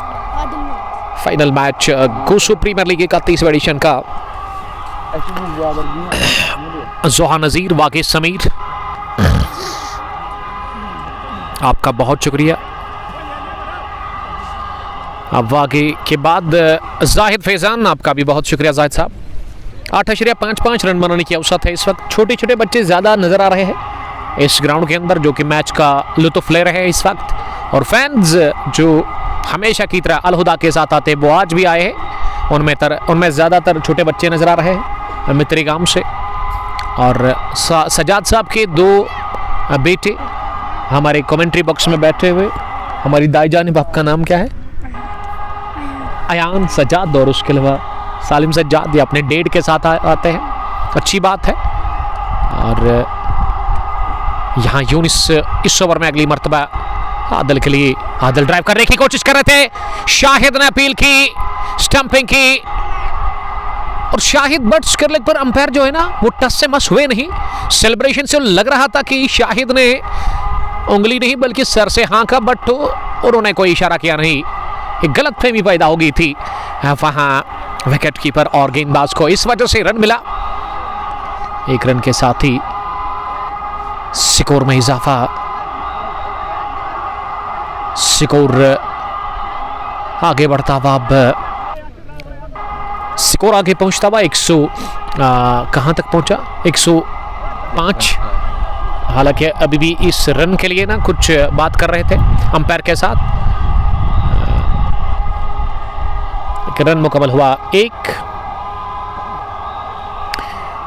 final match Gusu Premier League 31वें एडिशन का। जोहा नजीर, वाकिस समीर, आपका बहुत शुक्रिया। अब आगे के बाद जाहिद फैजान, आपका भी बहुत शुक्रिया जाहिद साहब। 8.55 रन बनाने की औसत है इस वक्त। छोटे छोटे बच्चे ज़्यादा नज़र आ रहे हैं इस ग्राउंड के अंदर, जो कि मैच का लुत्फ ले रहे हैं इस वक्त, और फैंस जो हमेशा की तरह अलहुदा के साथ आते वो आज भी आए हैं। उनमें ज़्यादातर छोटे बच्चे नज़र आ रहे हैं मित्री गांव से। और सजाद साहब के 2 बेटे हमारे कमेंट्री बॉक्स में बैठे हुए। हमारी दाई जानिब आपका नाम क्या है? अयान सजाद। और उसके अलावा सालिम सजाद, ये अपने डेड के साथ आते हैं, अच्छी बात है। और यहाँ यूनिस इस ओवर में अगली मर्तबा आदिल के लिए, आदिल ड्राइव करने की कोशिश कर रहे थे, शाहिद ने अपील की, स्टंपिंग की। और शाहिद बट्स कर लेग पर अंपायर जो है ना वो टच से मस हुए नहीं। सेलिब्रेशन से लग रहा था कि शाहिद ने उंगली नहीं बल्कि सर से हाँ का, बट उन्होंने कोई इशारा किया नहीं। एक गलतफहमी पैदा हो गई थी वहाँ विकेट कीपर और गेंदबाज को, इस वजह से रन मिला। 1 रन के साथ ही स्कोर में इजाफा। स्कोर आगे बढ़ता हुआ, अब स्कोर आगे पहुंचता हुआ 100 कहाँ तक पहुंचा? 105। हालांकि अभी भी इस रन के लिए ना कुछ बात कर रहे थे अंपायर के साथ। रन मुकम्मल हुआ 1।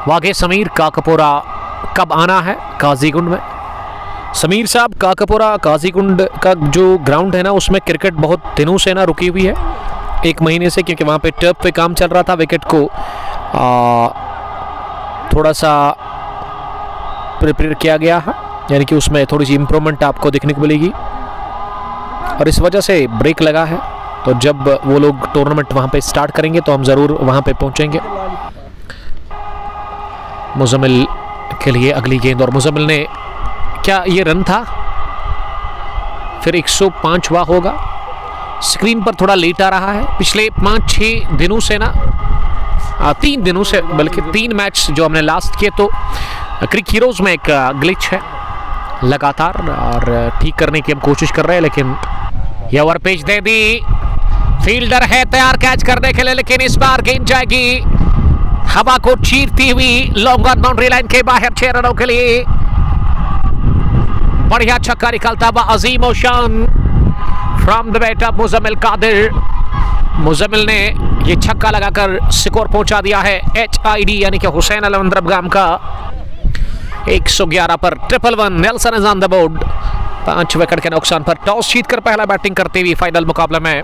वागे समीर काकपोरा कब आना है काजीगुंड में? समीर साहब, काकपोरा काजीगुंड का जो ग्राउंड है ना उसमें क्रिकेट बहुत दिनों से ना रुकी हुई है, 1 महीने से, क्योंकि वहाँ पे टर्फ पे काम चल रहा था। विकेट को थोड़ा सा प्रिपेयर किया गया है, यानी कि उसमें थोड़ी सी इम्प्रूवमेंट आपको देखने को मिलेगी और इस वजह से ब्रेक लगा है। तो जब वो लोग टूर्नामेंट वहाँ पे स्टार्ट करेंगे तो हम ज़रूर वहाँ पे पहुँचेंगे। मुजम्मिल के लिए अगली गेंद, और मुजम्मिल ने, क्या ये रन था? फिर 105वां होगा। स्क्रीन पर थोड़ा लेट आ रहा है। पिछले 5-6 दिनों से ना 3 दिनों से, बल्कि 3 मैच जो हमने लास्ट किए, तो क्रिक हीरोज़ में एक ग्लिच है लगातार और ठीक करने की हम कोशिश कर रहे हैं। लेकिन ये ओवर पिच दे दी, फील्डर है तैयार कैच करने के लिए, लेकिन इस बार गेंद जाएगी हवा को चीरती हुई लॉन्ग ऑन बाउंड्री लाइन के बाहर 6 रनों के लिए। बढ़िया छक्का निकलता हुआ अजीम और शान from the bat of Muzammil Qadir. Muzammil ने ये छक्का लगाकर स्कोर पहुंचा दिया है HID यानी कि हुसैन अलवंद्रबगाम का 111 पर 111। Nelson is on the board. 5 wicket के नुकसान पर टॉस जीतकर पहला बैटिंग करते हुए फाइनल मुकाबले में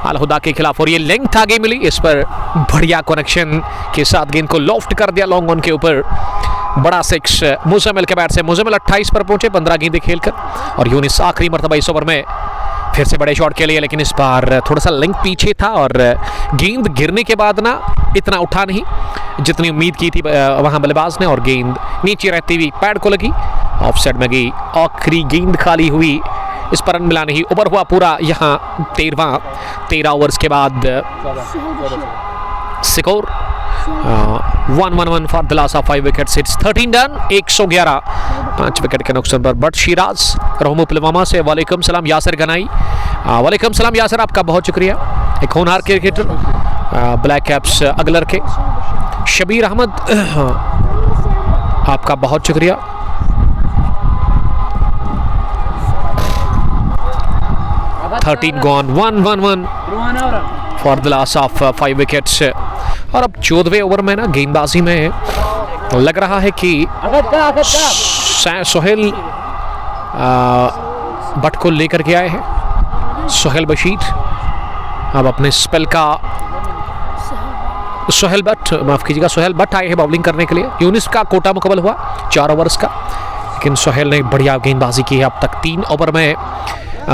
अलहुदा के खिलाफ, और ये लेंथ आगे मिली, इस पर बढ़िया कनेक्शन के साथ गेंद को लॉफ्ट कर दिया लॉन्ग ऑन के ऊपर। बड़ा 6 मुजम्मिल के बैट से। मुजम्मिल 28 पर पहुंचे 15 गेंदें खेलकर, और यूनिस आखिरी मरतबा इस ओवर में फिर से बड़े शॉट के लिए, लेकिन इस बार थोड़ा सा लिंक पीछे था और गेंद गिरने के बाद ना इतना उठा नहीं जितनी उम्मीद की थी वहां बल्लेबाज ने, और गेंद नीचे रहती हुई पैड को लगी, ऑफसाइड में गई। आखिरी गेंद खाली हुई, इस पर रन मिला नहीं। ओवर हुआ पूरा यहाँ 13 ओवर्स के बाद। Score 1-1-1 for the loss of 5 wickets. It's 13 done, 111। 5 wicket के नुकसान पर बट शिराज रहमू पुलवामा से वालेकुम सलाम। यासिर गनाई, वालेकुम सलाम यासिर, आपका बहुत शुक्रिया। एक होनहार क्रिकेटर ब्लैक कैप्स अगलर के। शबीर अहमद, आपका बहुत शुक्रिया। Thirteen gone, 1-1-1 for the loss of 5 wickets. और अब 14वें ओवर में ना गेंदबाजी में लग रहा है कि सोहेल भट्ट को लेकर के आए हैं। सोहेल बशीर अब अपने स्पेल का, सोहेल भट्ट, माफ कीजिएगा, सोहेल भट्ट आए हैं बॉलिंग करने के लिए। यूनिस का कोटा मुकम्मल हुआ 4 ओवर्स का, लेकिन सोहेल ने बढ़िया गेंदबाजी की है। अब तक 3 ओवर में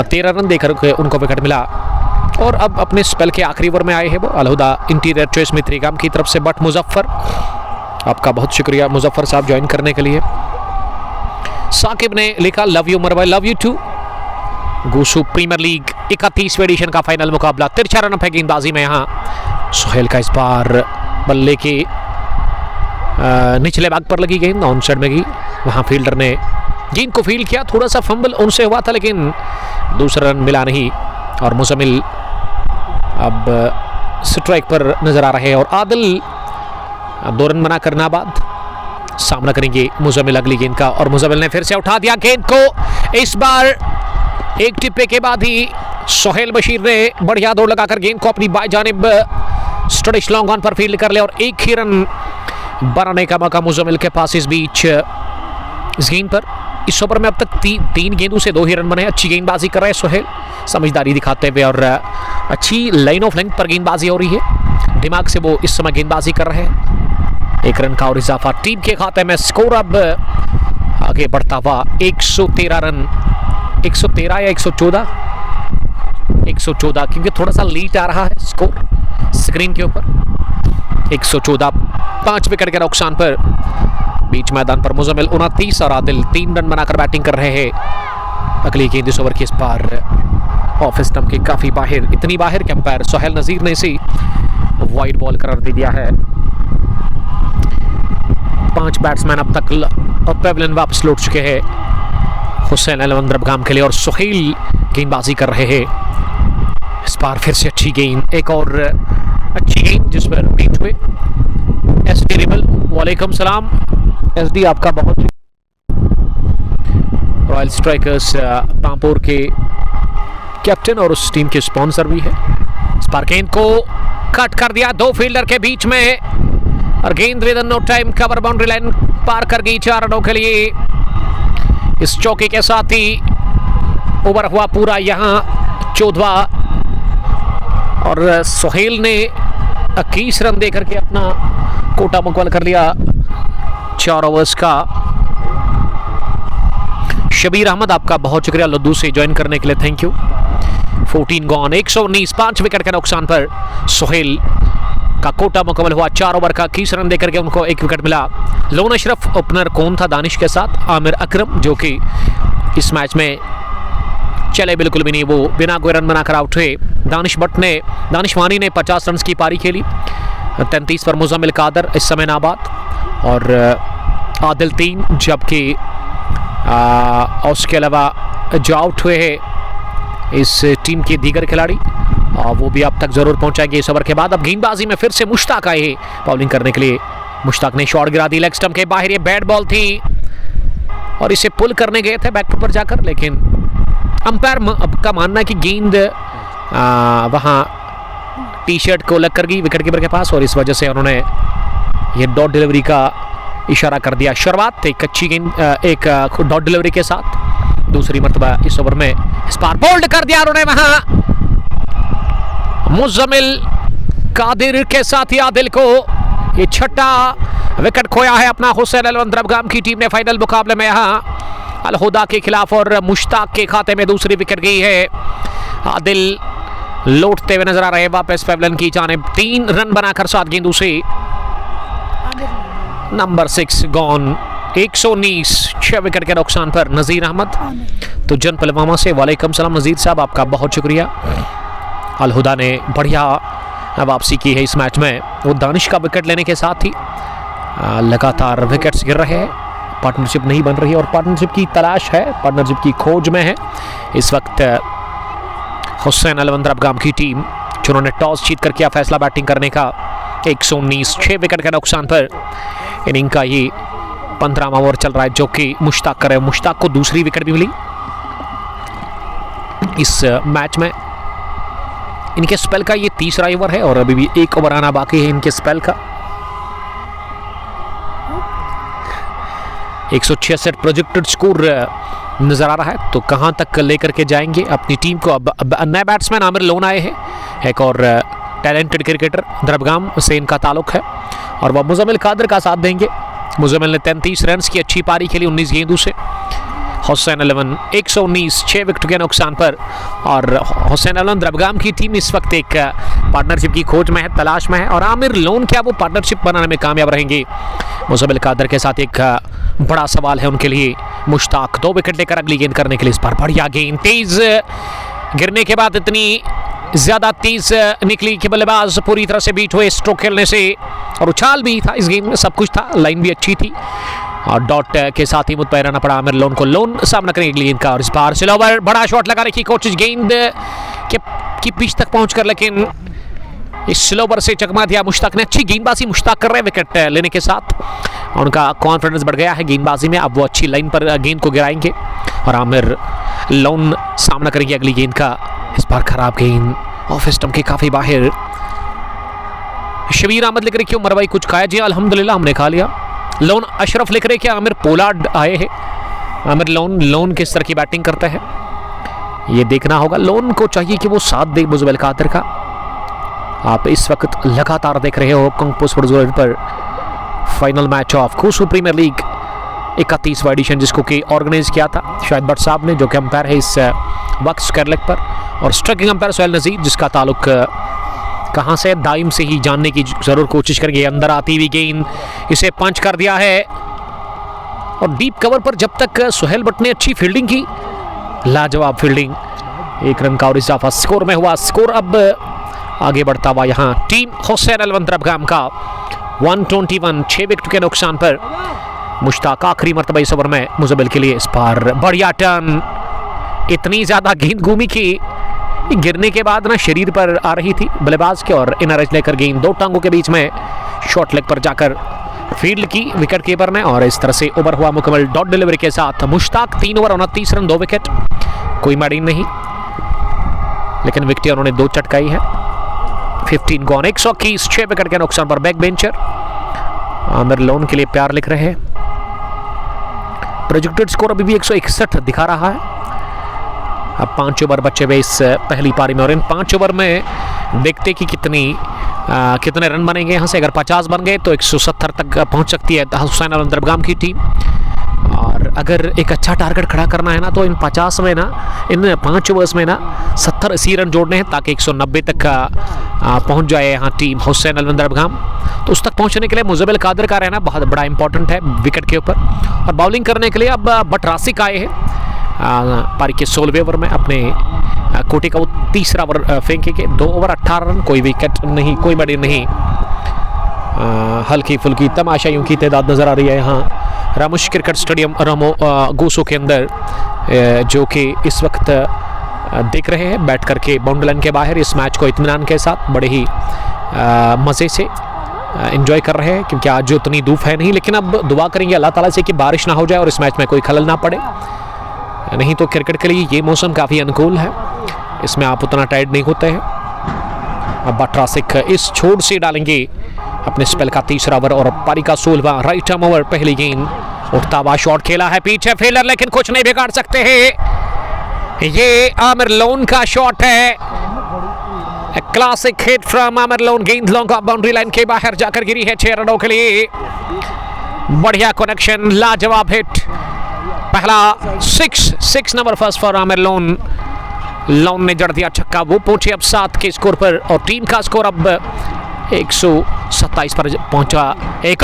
13 रन देकर उनको विकेट मिला, और अब अपने स्पेल के आखिरी ओवर में आए हैं वो अलहुदा इंटीरियर चॉइस मित्रीगाम की तरफ से बट मुजफ्फर। आपका बहुत शुक्रिया मुजफ्फर साहब ज्वाइन करने के लिए। साकिब ने लिखा love you Marwai, love you too. Gusu Premier League 31वें एडिशन का फाइनल मुकाबला, 13 रन है गेंदबाजी में। यहाँ सोहेल का इस बार बल्ले के निचले भाग पर लगी गेंद, ऑन साइड में गई। वहाँ फील्डर ने गेंद को फील्ड किया, थोड़ा सा फंबल उनसे हुआ था, लेकिन दूसरा रन मिला नहीं। और मुजम्मिल अब स्ट्राइक पर नजर आ रहे हैं, और आदिल 2 रन बना करना बाद सामना करेंगे मुजम्मिल अगली गेंद का। और मुजम्मिल ने फिर से उठा दिया गेंद को, इस बार एक टिप्पे के बाद ही सोहेल बशीर ने बढ़िया दौड़ लगाकर गेंद को अपनी बाई जानिब स्टडिश लॉन्ग ऑन पर फील्ड कर लिया और एक ही रन बनाने का मौका मुजम्मिल के पास इस बीच इस गेंद पर। इस ओवर में अब तक तीन गेंदों से 2 ही रन बने। अच्छी गेंदबाजी कर रहे हैं सोहेल, समझदारी दिखाते हुए, और अच्छी लाइन ऑफ लेंथ पर गेंदबाजी हो रही है। दिमाग से वो इस समय गेंदबाजी कर रहे हैं। 1 रन का और इजाफा टीम के खाते में। स्कोर अब आगे बढ़ता हुआ 113 रन, 113 या 114, 114 क्योंकि थोड़ा सा लीड आ रहा है स्कोर स्क्रीन के ऊपर। 114, 5 विकेट के नुकसान पर बीच मैदान पर मुजम्मिल 29 और आदिल 3 रन बनाकर बैटिंग कर रहे हैं। अगली गेंद इस ओवर की इस पार ऑफ स्टंप के काफी बाहर, इतनी बाहर कि अंपायर सोहेल नजीर ने इसे वाइड बॉल करार दे दिया है। 5 बैट्समैन अब तक पेविलियन वापस लौट चुके हैं हुसैन अहमद द्रबगाम के लिए, और सोहेल गेंदबाजी कर रहे हैं। इस बार फिर से अच्छी गेंद, एक और अच्छी गेंद जिस पर बीट हुए SD रिबल। वालेकुम सलाम SD, आपका बहुत। रॉयल स्ट्राइकर्स पामपुर के कैप्टन और उस टीम के स्पॉन्सर भी है। इस बार गेंद को कट कर दिया 2 फील्डर के बीच में, और गेंद with no time cover boundary line पार कर गई 4 रनों के लिए। इस चौके के साथ ही ओवर हुआ पूरा यहाँ 14, और सोहेल ने 21 रन देकर के अपना कोटा मुकम्मल कर लिया 4 ओवर्स का। शबीर अहमद, आपका बहुत शुक्रिया लुद्धू से ज्वाइन करने के लिए, थैंक यू। 14 गॉन, 119, 5 विकेट के नुकसान पर सोहेल का कोटा मुकम्मल हुआ। 4 ओवर का 21 रन देकर के उनको 1 विकेट मिला। लोन अशरफ ओपनर कौन था दानिश के साथ? आमिर अकरम, जो कि इस मैच में चले बिल्कुल भी नहीं, वो बिना कोई रन बनाकर आउट हुए। दानिश वानी ने 50 रन की पारी खेली। 33 पर मुजम्मिल कादर इस समय नाबाद, और आदिल 3, जबकि उसके अलावा जो आउट हुए हैं इस टीम के दीगर खिलाड़ी, वो भी अब तक जरूर पहुंचाएंगे इस ओवर के बाद। अब गेंदबाजी में फिर से मुश्ताक आए हैं बॉलिंग करने के लिए। मुश्ताक ने शॉट गिरा दी लेग स्टंप के बाहर, ये बैट बॉल थी और इसे पुल करने गए थे बैक पर जाकर, लेकिन अंपायर का मानना है कि गेंद वहाँ टी-शर्ट को लग कर गई विकेट कीपर के पास, और इस वजह से उन्होंने ये डॉट डिलीवरी का इशारा कर दिया। शुरुआत एक अच्छी गेंद, एक डॉट डिलीवरी के साथ, दूसरी मर्तबा इस ओवर में इस बार बोल्ड कर दिया उन्होंने वहाँ मुजम्मिल कादिर के साथ ही आदिल को। ये 6ठा विकेट खोया है अपना हुसैन अहमद द्रबगाम की टीम ने फाइनल मुकाबले में यहाँ अल-हुदा के खिलाफ, और मुश्ताक के खाते में दूसरी विकेट गई है। आदिल लौटते हुए नजर आ रहे हैं वापस पेविलियन की जानिब। 3 रन बनाकर 7 गेंदों से। नंबर 6 गॉन, 119, 6 विकेट के नुकसान पर नजीर अहमद तो जन पुलवामा से। वालेकुम सलाम नजीर साहब, आपका बहुत शुक्रिया। अल-हुदा ने बढ़िया वापसी की है इस मैच में। वो दानिश का विकेट लेने के साथ ही लगातार विकेट्स गिर रहे हैं, पार्टनरशिप नहीं बन रही, और पार्टनरशिप की तलाश है, पार्टनरशिप की खोज में है इस वक्त हुसैन अहमद द्रबगाम की टीम, जिन्होंने टॉस जीत कर किया फैसला बैटिंग करने का। 119, 6 विकेट के नुकसान पर इनिंग का ये 15वां ओवर चल रहा है, जो कि मुश्ताक कर रहे हैं। मुश्ताक को दूसरी विकेट भी मिली इस मैच में। इनके स्पेल का ये 3रा ओवर है, और अभी भी 1 ओवर आना बाकी है इनके स्पेल का। 166 प्रोजेक्टेड स्कोर नजर आ रहा है, तो कहां तक लेकर के जाएंगे अपनी टीम को। अब नए बैट्समैन आमिर लोन आए हैं, एक और टैलेंटेड क्रिकेटर द्रबगाम से इनका ताल्लुक है, और वह मुजम्मिल कादर का साथ देंगे। मुजम्मिल ने 33 रन की अच्छी पारी खेली 19 गेंदों से। हुसैन अहमद 119, 6 विकेट के नुकसान पर, और हुसैन अहमद द्रबगाम की टीम इस वक्त एक पार्टनरशिप की खोज में है, तलाश में है, और आमिर लोन क्या वो पार्टनरशिप बनाने में कामयाब रहेंगे? मुजम्मिल कादर के साथ एक बड़ा सवाल है उनके लिए। मुश्ताक 2 विकेट लेकर अगली गेंद करने के लिए। इस पर बढ़िया गेंद, तेज गिरने के बाद इतनी ज्यादा तेज निकली कि बल्लेबाज पूरी तरह से बीट हुए स्ट्रोक खेलने से, और उछाल भी था इस गेंद में, सब कुछ था, लाइन भी अच्छी थी, और डॉट के साथ ही मुतबैर रहना पड़ा आमिर लोन को। लोन सामना करेंगे अगली गेंद का, और इस बार स्लोवर बड़ा शॉट लगा रखी कोशिश गेंद की पिच तक पहुंचकर, लेकिन इस स्लोवर से चकमा दिया मुश्ताक ने। अच्छी गेंदबाजी मुश्ताक कर रहे हैं विकेट लेने के साथ, उनका कॉन्फिडेंस बढ़ गया है गेंदबाजी में। अब वो अच्छी लाइन पर गेंद को गिराएंगे, और आमिर लोन सामना करेंगे अगली गेंद का। इस बार खराब गेंद ऑफ स्टंप के काफी बाहर। शबीर अहमद लिख रहे क्यों मरवाई कुछ खाया? जी अल्हम्दुलिल्लाह हमने खा लिया। लोन अशरफ लिख रहे कि आमिर पोलार्ड आए हैं। आमिर लोन किस तरह की बैटिंग करता है ये देखना होगा। लोन को चाहिए कि वो साथ दे मुजबिल कादर का। आप इस वक्त लगातार देख रहे हो कंगपो स्पोर्ट्स वर्ल्ड पर final match of Kusu Premier league 31वां एडिशन, जिसको कि ऑर्गेनाइज किया था शाहिद भट्ट साहब ने, जो कि अंपायर है इस वक्त स्क्वायर लेग पर, और स्ट्राइकिंग अंपायर सोहेल नज़ीर, जिसका ताल्लुक कहाँ से दाइम से ही जानने की जरूर कोशिश करेंगे। अंदर आती हुई गेंद इसे पंच कर दिया है, और डीप कवर पर जब तक सोहेल भट्ट ने अच्छी फील्डिंग की, लाजवाब फील्डिंग, 1 रन का और इजाफा स्कोर में हुआ। स्कोर अब आगे बढ़ता हुआ यहाँ टीम हुसैन अलवंतरबगाम का 121, 6 विकेट के नुकसान पर मुश्ताक आखिरी मरतबा इस ओवर में मुजबिल के लिए। इस बार बढ़िया टर्न, इतनी ज्यादा गेंद घूमी कि गिरने के बाद ना शरीर पर आ रही थी बल्लेबाज के, और इनर एज लेकर गेंद 2 टांगों के बीच में शॉर्ट लेग पर जाकर फील्ड की विकेट कीपर ने, और इस तरह से ओवर हुआ मुकम्मल डॉट डिलीवरी के साथ। मुश्ताक 3 ओवर 29 रन 2 विकेट, कोई मार्जिन नहीं, लेकिन विकेट उन्होंने 2 चटकाई है। 15 गॉन, 121, 6 विकेट के नुकसान पर बैक बेंचर आमिर लोन के लिए प्यार लिख रहे हैं। प्रोजेक्टेड स्कोर अभी भी 161 दिखा रहा है। अब 5 ओवर बचे हुए इस पहली पारी में, और इन 5 ओवर में देखते कि कितने रन बनेंगे यहाँ से। अगर 50 बन गए तो 170 तक पहुँच सकती है हुसैन अलवंतरबगाम की टीम, और अगर एक अच्छा टारगेट खड़ा करना है ना तो इन 50 में ना, इन 5 ओवर्स में ना 70-80 रन जोड़ने हैं, ताकि 190 तक पहुँच जाए यहाँ टीम हुसैन अलवंतरबगाम। तो उस तक पहुँचने के लिए मुजबिल कादर का रहना बहुत बड़ा इंपॉर्टेंट है विकेट के ऊपर। और बॉलिंग करने के लिए अब बट रासिक आए हैं पारी के 16वें ओवर में। अपने कोटे का वो 3रा ओवर फेंकेंगे, 2 ओवर 18 रन, कोई विकेट नहीं, कोई बड़ी नहीं। हल्की फुल्की तमाशाइयों की तादाद नजर आ रही है यहाँ रामुश क्रिकेट स्टेडियम गोसो के अंदर, जो कि इस वक्त देख रहे हैं बैठ करके बाउंड्री लाइन के बाहर इस मैच को इत्मीनान के साथ, बड़े ही मज़े से एंजॉय कर रहे हैं, क्योंकि आज जो उतनी धूप है नहीं। लेकिन अब दुआ करेंगे अल्लाह ताला से कि बारिश ना हो जाए और इस मैच में कोई खलल ना पड़े, नहीं तो क्रिकेट के लिए ये मौसम काफ़ी अनुकूल है, इसमें आप उतना टायर्ड नहीं होते हैं। अब बट रासिक इस छोड़ से डालेंगे अपने स्पेल का 3रा ओवर, और पारी का 16वां राइट आर्म ओवर। पहली गेंद उठता हुआ शॉट खेला है पीछे फील्डर, लेकिन कुछ नहीं बिगाड़ सकते हैं। ये आमिर लोन का शॉट है, classic hit from Aamir loan. गेंद लॉन्ग ऑफ बाउंड्री लाइन के बाहर जाकर गिरी है 6 रनों के लिए। बढ़िया कनेक्शन, लाजवाब हिट, पहला 6 number first for Aamir loan. Loan ने जड़ दिया छक्का, वो पहुंचे अब 7 के स्कोर पर, और टीम का स्कोर अब 127 पर पहुंचा। एक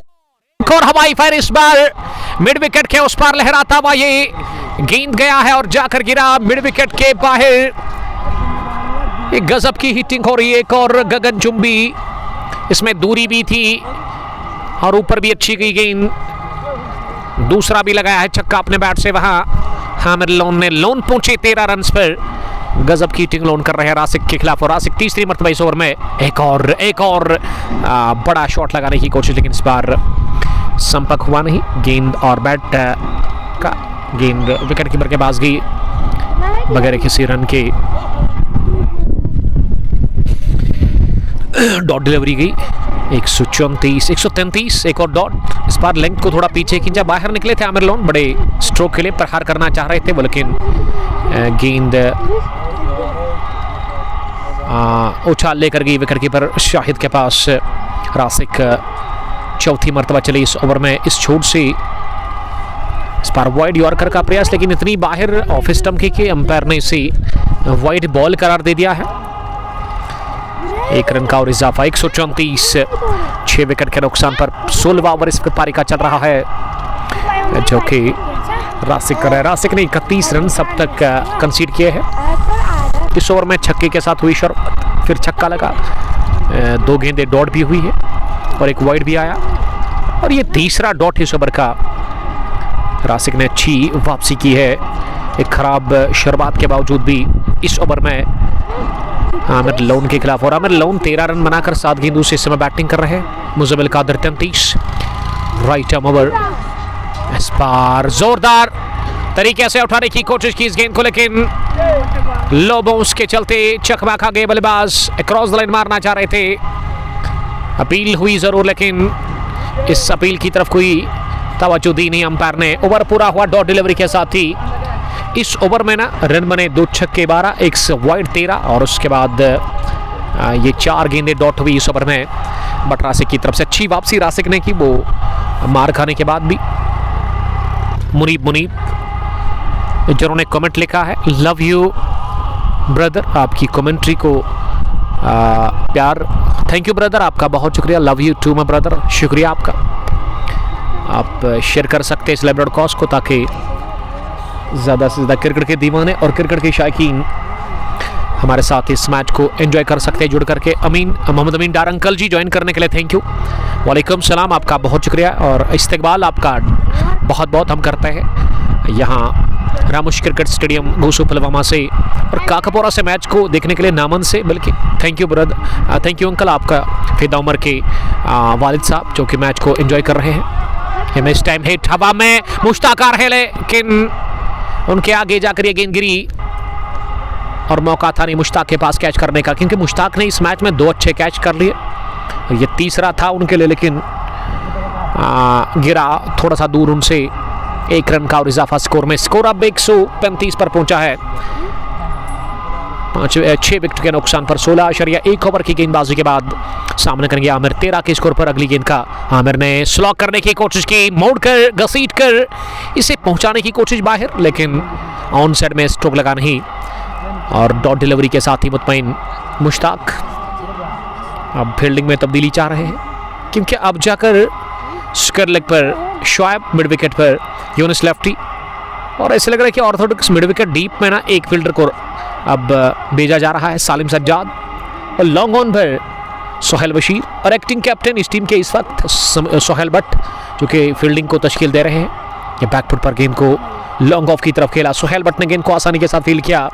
और हवाई फायर, इस बार मिड विकेट के उस पार लहराता हुआ ये गेंद गया है और जाकर गिरा मिड विकेट के बाहर। एक गजब की हिटिंग हो रही है, एक और गगनचुंबी, इसमें दूरी भी थी और ऊपर भी अच्छी गई गेंद। दूसरा भी लगाया है छक्का अपने बैट से वहां आमिर लोन ने। लोन पहुंचे 13 रन पर, गजब की हिटिंग लोन कर रहे हैं रासिक के खिलाफ, और रासिक 3री मरतबा इस ओवर में एक और बड़ा शॉट लगाने की कोशिश, लेकिन इस बार संपर्क हुआ नहीं गेंद और बैट का। गेंद विकेट कीपर के पास गई बगैर किसी रन के, डॉट डिलीवरी गई 134, 133, एक और डॉट। इस बार लेंथ को थोड़ा पीछे खींचा, बाहर निकले थे आमिर लोन, बड़े स्ट्रोक के लिए प्रहार करना चाह रहे थे, लेकिन गेंद उछाल लेकर गई विकेट कीपर शाहिद के पास। रासिक 4थी मरतबा चली इस ओवर में इस छोट से। इस बार वाइड यॉर्कर का प्रयास, लेकिन इतनी बाहर ऑफ स्टंप के अंपायर ने इसे वाइड बॉल करार दे दिया है। 1 रन का और इजाफा, 134, 6 विकेट के नुकसान पर 16वां ओवर इस पारी का चल रहा है, जो कि रासिक कर रहा है। रासिक ने 31 रन अब तक कंसीड किए हैं। इस ओवर में छक्के के साथ हुई शॉट, फिर छक्का लगा, 2 गेंदें डॉट भी हुई है और एक वाइड भी आया, और ये 3रा डॉट इस ओवर का। रासिक ने अच्छी वापसी की है, एक खराब शुरुआत के बावजूद भी इस ओवर में आमिर लोन के खिलाफ। और आमिर लोन 13 रन बनाकर 7 गेंदों से इस समय बैटिंग कर रहे हैं। मुजबिल कादर 33, राइट आर्म ओवर। इस बार जोरदार तरीके से उठाने की कोशिश की इस गेंद को, लेकिन लो बाउंस के चलते चकमा खा गए बल्लेबाज, क्रॉस द लाइन मारना चाह रहे थे, अपील हुई जरूर लेकिन इस अपील की तरफ कोई तवज्जो दी नहीं अंपायर ने। ओवर पूरा हुआ डॉट डिलीवरी के साथ ही। इस ओवर में ना रन बने 2 छक्के 12, 1 वाइड 13 और उसके बाद ये 4 गेंदें डॉट हुई इस ओवर में। बट रासिक की तरफ से अच्छी वापसी रासिक ने की, वो मार खाने के बाद भी। मुनीब जिन्होंने कमेंट लिखा है, लव यू ब्रदर, आपकी कमेंट्री को प्यार, थैंक यू ब्रदर, आपका बहुत शुक्रिया। Love you too my brother, शुक्रिया आपका। आप शेयर कर सकते हैं इस लाइव ब्रॉडकास्ट को ताकि ज़्यादा से ज़्यादा क्रिकेट के दीवाने और क्रिकेट के शायकीन हमारे साथ इस मैच को एंजॉय कर सकते हैं जुड़ करके। मोहम्मद अमीन डार अंकल जी ज्वाइन करने के लिए थैंक यू। वालेकुम सलाम, आपका बहुत शुक्रिया और इस्तकबाल आपका बहुत बहुत हम करते हैं यहाँ रामुश क्रिकेट स्टेडियम घोसू पुलवामा से और काकापोरा से मैच को देखने के लिए नामन से, बल्कि thank you brother, thank you uncle, आपका फिदा उमर के वालिद साहब जो कि मैच को एंजॉय कर रहे हैं। इस टाइम हिट हवा में मुश्ताक आ रहे लेकिन उनके आगे जाकर ये गेंद गिरी और मौका था नहीं मुश्ताक के पास कैच करने का, क्योंकि मुश्ताक ने इस मैच में 2 अच्छे कैच कर लिए और ये तीसरा था उनके लिए, लेकिन गिरा थोड़ा सा दूर उनसे। 1 रन का और इजाफा स्कोर में। स्कोर अब 135 पर पहुंचा है। 6 विकेट के नुकसान पर 16.1 ओवर की गेंदबाजी के बाद सामने करेंगे आमिर 13 के स्कोर पर अगली गेंद का। आमिर ने स्लॉक करने की कोशिश की, मोड़कर घसीट कर इसे पहुंचाने की कोशिश बाहर, लेकिन ऑन साइड में स्ट्रोक लगा नहीं और डॉट डिलीवरी के साथ ही मुतमईन मुश्ताक अब फील्डिंग में तब्दीली चाह रहे हैं, क्योंकि अब जाकर स्क्वायर लेग पर शोएब, मिड विकेट पर यूनिस लेफ्टी और ऐसे लग रहा है कि ऑर्थोडॉक्स मिड विकेट डीप में ना एक फील्डर को अब भेजा जा रहा है, सालिम सज्जाद, और लॉन्ग ऑन पर सोहेल बशीर और एक्टिंग कैप्टन इस टीम के इस वक्त सोहेल भट्ट जो कि फील्डिंग को तश्कील दे रहे हैं। ये बैकफुट पर गेंद को लॉन्ग ऑफ की तरफ खेला, सोहेल भट्ट ने गेंद को आसानी के साथ फील्ड किया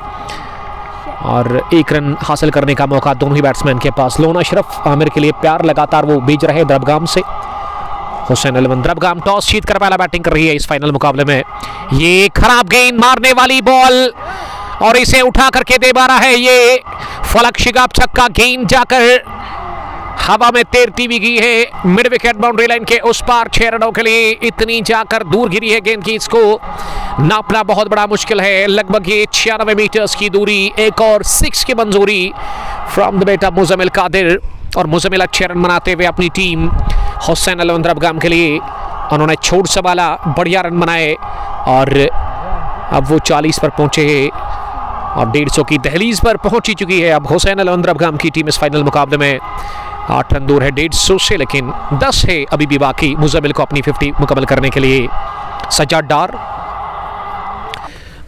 और 1 रन हासिल करने का मौका दोनों ही बैट्समैन के पास। लोन अशरफ आमिर के लिए प्यार लगातार वो भेज रहे द्रबगाम से। हुसैन अलवन द्रबगाम टॉस जीत कर पहला बैटिंग कर रही है इस फाइनल मुकाबले में। ये खराब गेंद मारने वाली बॉल और इसे उठा करके दे पा रहा है ये फलक शिगाब छक्का, गेंद जाकर हवा में तैरती भी गई है मिड विकेट बाउंड्री लाइन के उस पार। 6 रनों के लिए इतनी जाकर दूर गिरी है गेंद की, इसको नापना बहुत बड़ा मुश्किल है। लगभग ये 96 मीटर्स की दूरी, एक और 6 की मंजूरी फ्रॉम द बेटा मुजम्मिल कादिर और मुजम्मिल अच्छे रन बनाते हुए अपनी टीम हुसैन अलवन द्रबगाम के लिए उन्होंने छोड़ संभाला, बढ़िया रन बनाए और अब वो 40 पर पहुंचे हैं और 150 की दहलीज पर पहुंची चुकी है। अब हुसैन अलवन द्रबगाम की टीम इस फाइनल मुकाबले में 8 रन दूर है 150 से, लेकिन 10 है अभी भी बाकी मुजम्मिल को अपनी 50 मुकम्मल करने के लिए। सज्जाद डार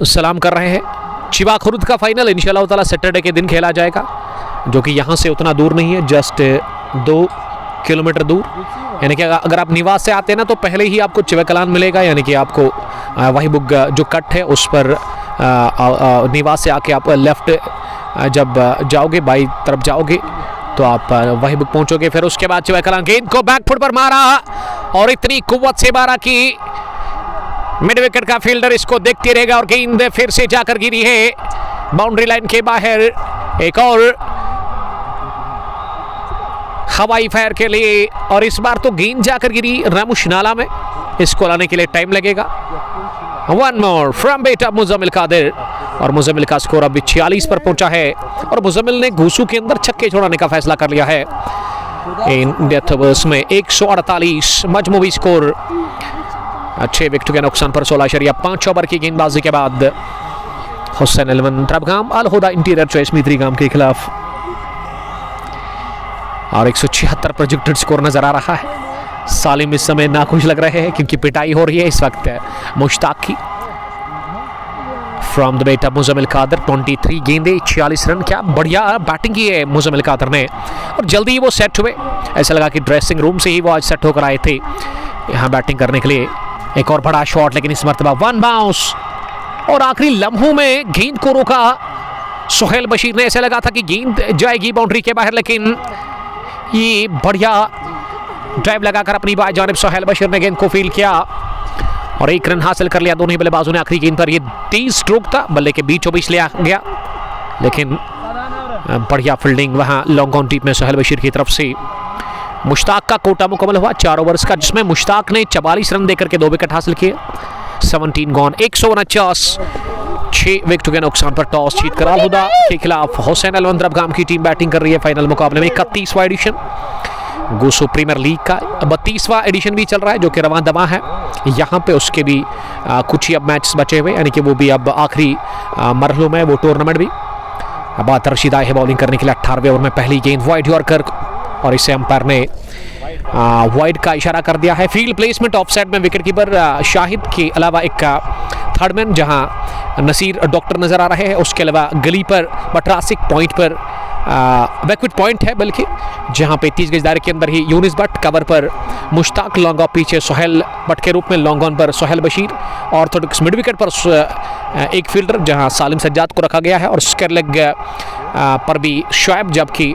सलाम कर रहे हैं। चिवा खुर्द का फाइनल इंशाअल्लाह ताला सैटरडे के दिन खेला जाएगा, जो कि यहाँ से उतना दूर नहीं है, जस्ट 2 किलोमीटर दूर। यानी कि अगर आप निवास से आते हैं ना तो पहले ही आपको चिवकलान मिलेगा, यानी कि आपको वही बुक जो कट है उस पर निवास से आके आप लेफ्ट जब जाओगे, बाई तरफ जाओगे तो आप वही बुक पहुंचोगे। फिर उसके बाद चिवकलान गेंद को बैकफुट पर मारा और इतनी कुव्वत से मारा कि मिड विकेट का फील्डर इसको देखते रहेगा और गेंद फिर से जाकर गिरी है बाउंड्री लाइन के बाहर। एक और हवाई फायर के लिए और इस बार तो गेंद जाकर गिरी रामुश नाला में, इसको लाने के लिए टाइम लगेगा। 1 मोर फ्रॉम बेटा मुजम्मिल कादिर और मुजम्मिल का स्कोर अभी 46 पर पहुंचा है और मुजम्मिल ने घूसू के अंदर छक्के छोड़ाने का फैसला कर लिया है इन डेथ ओवर्स में। 148 मजमूवी स्कोर, 6 विकेट के नुकसान पर 16.5 ओवर की गेंदबाजी के बाद हुसैन अलवन द्रबगाम अल हुदा इंटीरियर चॉइस मित्रीगाम के खिलाफ और 176 प्रोजेक्टेड स्कोर नजर आ रहा है। सालिम इस समय नाखुश लग रहे हैं क्योंकि पिटाई हो रही है इस वक्त मुश्ताक की। फ्रॉम द बेटा मुजम्मिल कादिर 23 गेंदे 46 रन, क्या बढ़िया बैटिंग की है मुजम्मिल कादिर ने और जल्दी ही वो सेट हुए। ऐसा लगा कि ड्रेसिंग रूम से ही वो आज सेट होकर आए थे यहाँ बैटिंग करने के लिए। एक और बड़ा शॉट, लेकिन इस मरतबा 1 बाउंस और आखिरी लम्हों में गेंद को रोका सोहेल बशीर ने। ऐसा लगा था कि गेंद जाएगी बाउंड्री के बाहर, लेकिन ये बढ़िया ड्राइव लगाकर अपनी बाएं जानिब सोहेल बशीर ने गेंद को फील्ड किया और 1 रन हासिल कर लिया दोनों ही बल्लेबाजों ने आखिरी गेंद पर। ये 30 स्ट्रोक था, बल्ले के बीचों बीच लिया गया लेकिन बढ़िया फील्डिंग वहाँ लॉन्ग ऑन टीम में सोहेल बशीर की तरफ से। मुश्ताक का कोटा मुकम्मल हुआ 4 ओवर्स का, जिसमें मुश्ताक ने 44 रन देकर के 2 विकेट हासिल किए। 17 गॉन, 149, 6 विकेट के नुकसान पर टॉस जीतकर अल हुदा के खिलाफ हुसैन अलवंद दरबगाम की टीम बैटिंग कर रही है। फाइनल मुकाबले में 31वां एडिशन गोसो प्रीमियर लीग का 32वां एडिशन भी चल रहा है, जो कि रवां दवा है। यहाँ पे उसके भी कुछ ही अब मैच बचे हुए, यानी कि वो भी अब आखिरी मरहलों में वो टूर्नामेंट भी। अब बात रशीद आए है बॉलिंग करने के लिए 18वें ओवर में पहली गेंद वाइड यॉर्कर, और इसे अंपायर ने वाइड का इशारा कर दिया है। फील्ड प्लेसमेंट ऑफ साइड में विकेटकीपर शाहिद के अलावा एक थर्डमैन जहां नसीर डॉक्टर नजर आ रहे हैं, उसके अलावा गली पर बटरासिक पॉइंट पर बैकविट पॉइंट है, बल्कि जहां पे 30 गज दायरे के अंदर ही यूनिस भट्ट, कवर पर मुश्ताक, लॉन्ग ऑफ पीछे सोहेल भट्ट के रूप में, लॉन्ग ऑन पर Sohail Bashir, Orthodox mid wicket पर एक फील्डर जहां सालिम सज्जाद को रखा गया है, और स्क्वायर लेग पर भी शोएब, जबकि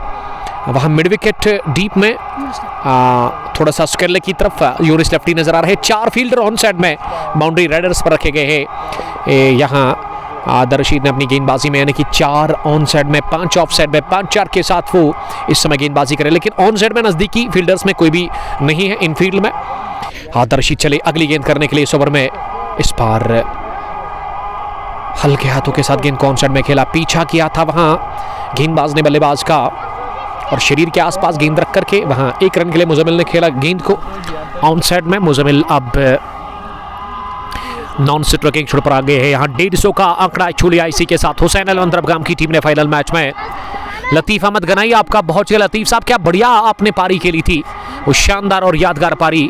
वहाँ मिड विकेट डीप में थोड़ा सा स्क्वायर लेग की तरफ यूनिस लेफ्टी नजर आ रहे हैं। 4 फील्डर ऑन साइड में बाउंड्री राइडर्स पर रखे गए हैं। यहाँ आदर रशीद ने अपनी गेंदबाजी में, यानी कि 4 ऑन साइड में, 5 ऑफ साइड में, 5-4 के साथ वो इस समय गेंदबाजी करे, लेकिन ऑन साइड में नजदीकी फील्डर्स में कोई भी नहीं है इन फील्ड में। आदर रशीद चले अगली गेंद करने के लिए इस ओवर में। इस बार हल्के हाथों के साथ गेंद को ऑन साइड में खेला, पीछा किया था वहां गेंदबाज ने बल्लेबाज का, और शरीर के आसपास गेंद रख करके वहां 1 रन के लिए मुजम्मिल ने खेला गेंद को ऑन साइड में। मुजम्मिल अब नॉन स्ट्राइक रैंकिंग छोड़ पर आ गए हैं। यहाँ 150 का आंकड़ा छू लिया इसी के साथ हुसैन अलवंद दरबगाम की टीम ने फाइनल मैच में। लतीफ अहमद गनाई आपका बहुत शुक्रिया लतीफ साहब, क्या बढ़िया आपने पारी खेली थी, वो शानदार और यादगार पारी